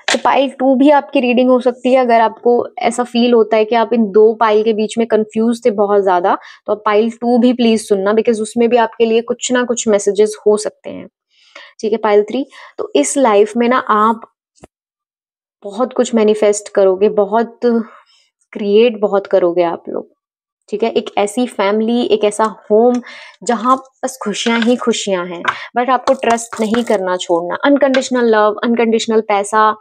तो पाइल 2 भी आपकी रीडिंग हो सकती है। अगर आपको ऐसा फील होता है कि आप इन 2 पाइल के बीच में कंफ्यूज थे बहुत ज्यादा, तो आप पाइल 2 भी प्लीज सुनना, बिकॉज उसमें भी आपके लिए कुछ ना कुछ मैसेजेस हो सकते हैं। ठीक है, पाइल 3, तो इस लाइफ में ना आप बहुत कुछ मैनिफेस्ट करोगे, बहुत क्रिएट बहुत करोगे आप लोग। ठीक है, एक ऐसी फैमिली, एक ऐसा होम जहां बस खुशियां ही खुशियां हैं, बट आपको ट्रस्ट नहीं करना छोड़ना। अनकंडीशनल लव, अनकंडीशनल पैसा,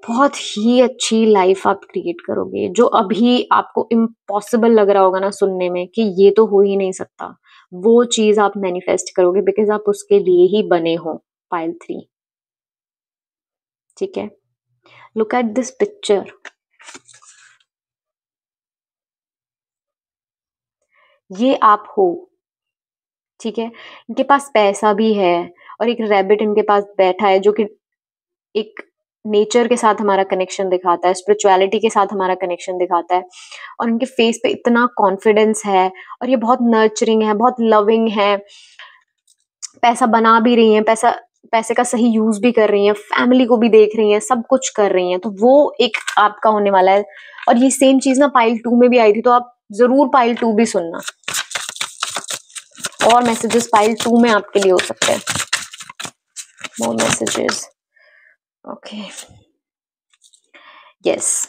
बहुत ही अच्छी लाइफ आप क्रिएट करोगे, जो अभी आपको इम्पॉसिबल लग रहा होगा ना सुनने में कि ये तो हो ही नहीं सकता, वो चीज आप मैनिफेस्ट करोगे, बिकॉज आप उसके लिए ही बने हो। पाइल 3। ठीक है, लुक एट दिस पिक्चर। ये आप हो। ठीक है, इनके पास पैसा भी है और एक रैबिट इनके पास बैठा है जो कि एक नेचर के साथ हमारा कनेक्शन दिखाता है, स्पिरिचुअलिटी के साथ हमारा कनेक्शन दिखाता है, और इनके फेस पे इतना कॉन्फिडेंस है और ये बहुत नर्चरिंग है, बहुत लविंग है, पैसा बना भी रही है, पैसे का सही यूज भी कर रही है, फैमिली को भी देख रही है, सब कुछ कर रही है, तो वो एक आपका होने वाला है। और ये सेम चीज ना पाइल 2 में भी आई थी, तो आप जरूर पाइल 2 भी सुनना। और मैसेजेस पाइल 2 में आपके लिए हो सकते हैं। मोर मैसेजेस। ओके, यस,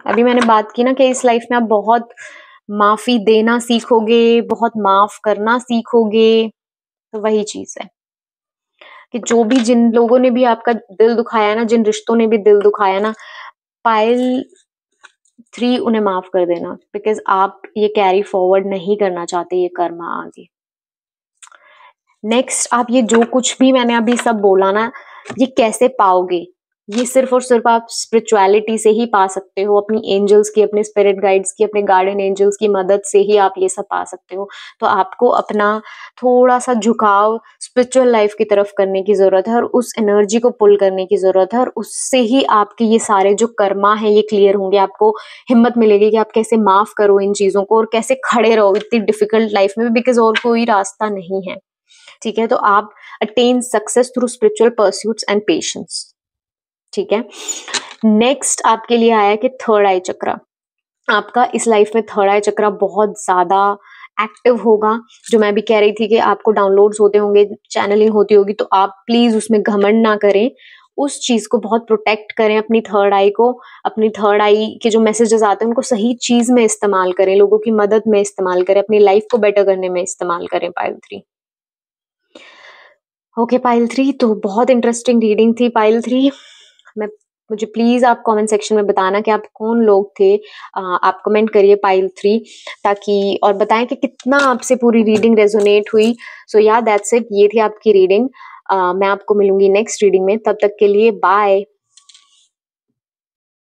अभी मैंने बात की ना कि इस लाइफ में आप बहुत माफी देना सीखोगे, बहुत माफ करना सीखोगे, तो वही चीज है कि जो भी, जिन लोगों ने भी आपका दिल दुखाया ना, जिन रिश्तों ने भी दिल दुखाया ना, पाइल 3 उन्हें माफ कर देना, बिकॉज आप ये कैरी फॉरवर्ड नहीं करना चाहते ये कर्मा आगे। नेक्स्ट, आप ये जो कुछ भी मैंने अभी सब बोला ना, ये कैसे पाओगे? ये सिर्फ और सिर्फ आप स्पिरिचुअलिटी से ही पा सकते हो, अपनी एंजल्स की, अपने स्पिरिट गाइड्स की, अपने गार्डियन एंजल्स की मदद से ही आप ये सब पा सकते हो। तो आपको अपना थोड़ा सा झुकाव स्पिरिचुअल लाइफ की तरफ करने की जरूरत है, और उस एनर्जी को पुल करने की जरूरत है, और उससे ही आपके ये सारे जो कर्मा है ये क्लियर होंगे। आपको हिम्मत मिलेगी कि आप कैसे माफ करो इन चीजों को, और कैसे खड़े रहो इतनी डिफिकल्ट लाइफ में, बिकॉज और कोई रास्ता नहीं है। ठीक है, तो आप attain success through spiritual pursuits and patience. ठीक है, नेक्स्ट आपके लिए आया कि थर्ड आई चक्रा। आपका इस लाइफ में थर्ड आई चक्रा बहुत ज्यादा एक्टिव होगा। जो मैं भी कह रही थी कि आपको डाउनलोड्स होते होंगे, चैनलिंग होती होगी, तो आप प्लीज उसमें घमंड ना करें, उस चीज को बहुत प्रोटेक्ट करें, अपनी थर्ड आई को, अपनी थर्ड आई के जो मैसेजेस आते हैं उनको सही चीज में इस्तेमाल करें, लोगों की मदद में इस्तेमाल करें, अपनी लाइफ को बेटर करने में इस्तेमाल करें। पाइल 3। ओके पाइल 3, तो बहुत इंटरेस्टिंग रीडिंग थी पाइल 3। मैं मुझे प्लीज आप कमेंट सेक्शन में बताना कि आप कौन लोग थे। आप कमेंट करिए पाइल 3, ताकि और बताएं कि कितना आपसे पूरी रीडिंग रेजोनेट हुई। सो या दैट्स इट, ये थी आपकी रीडिंग। मैं आपको मिलूंगी नेक्स्ट रीडिंग में, तब तक के लिए बाय।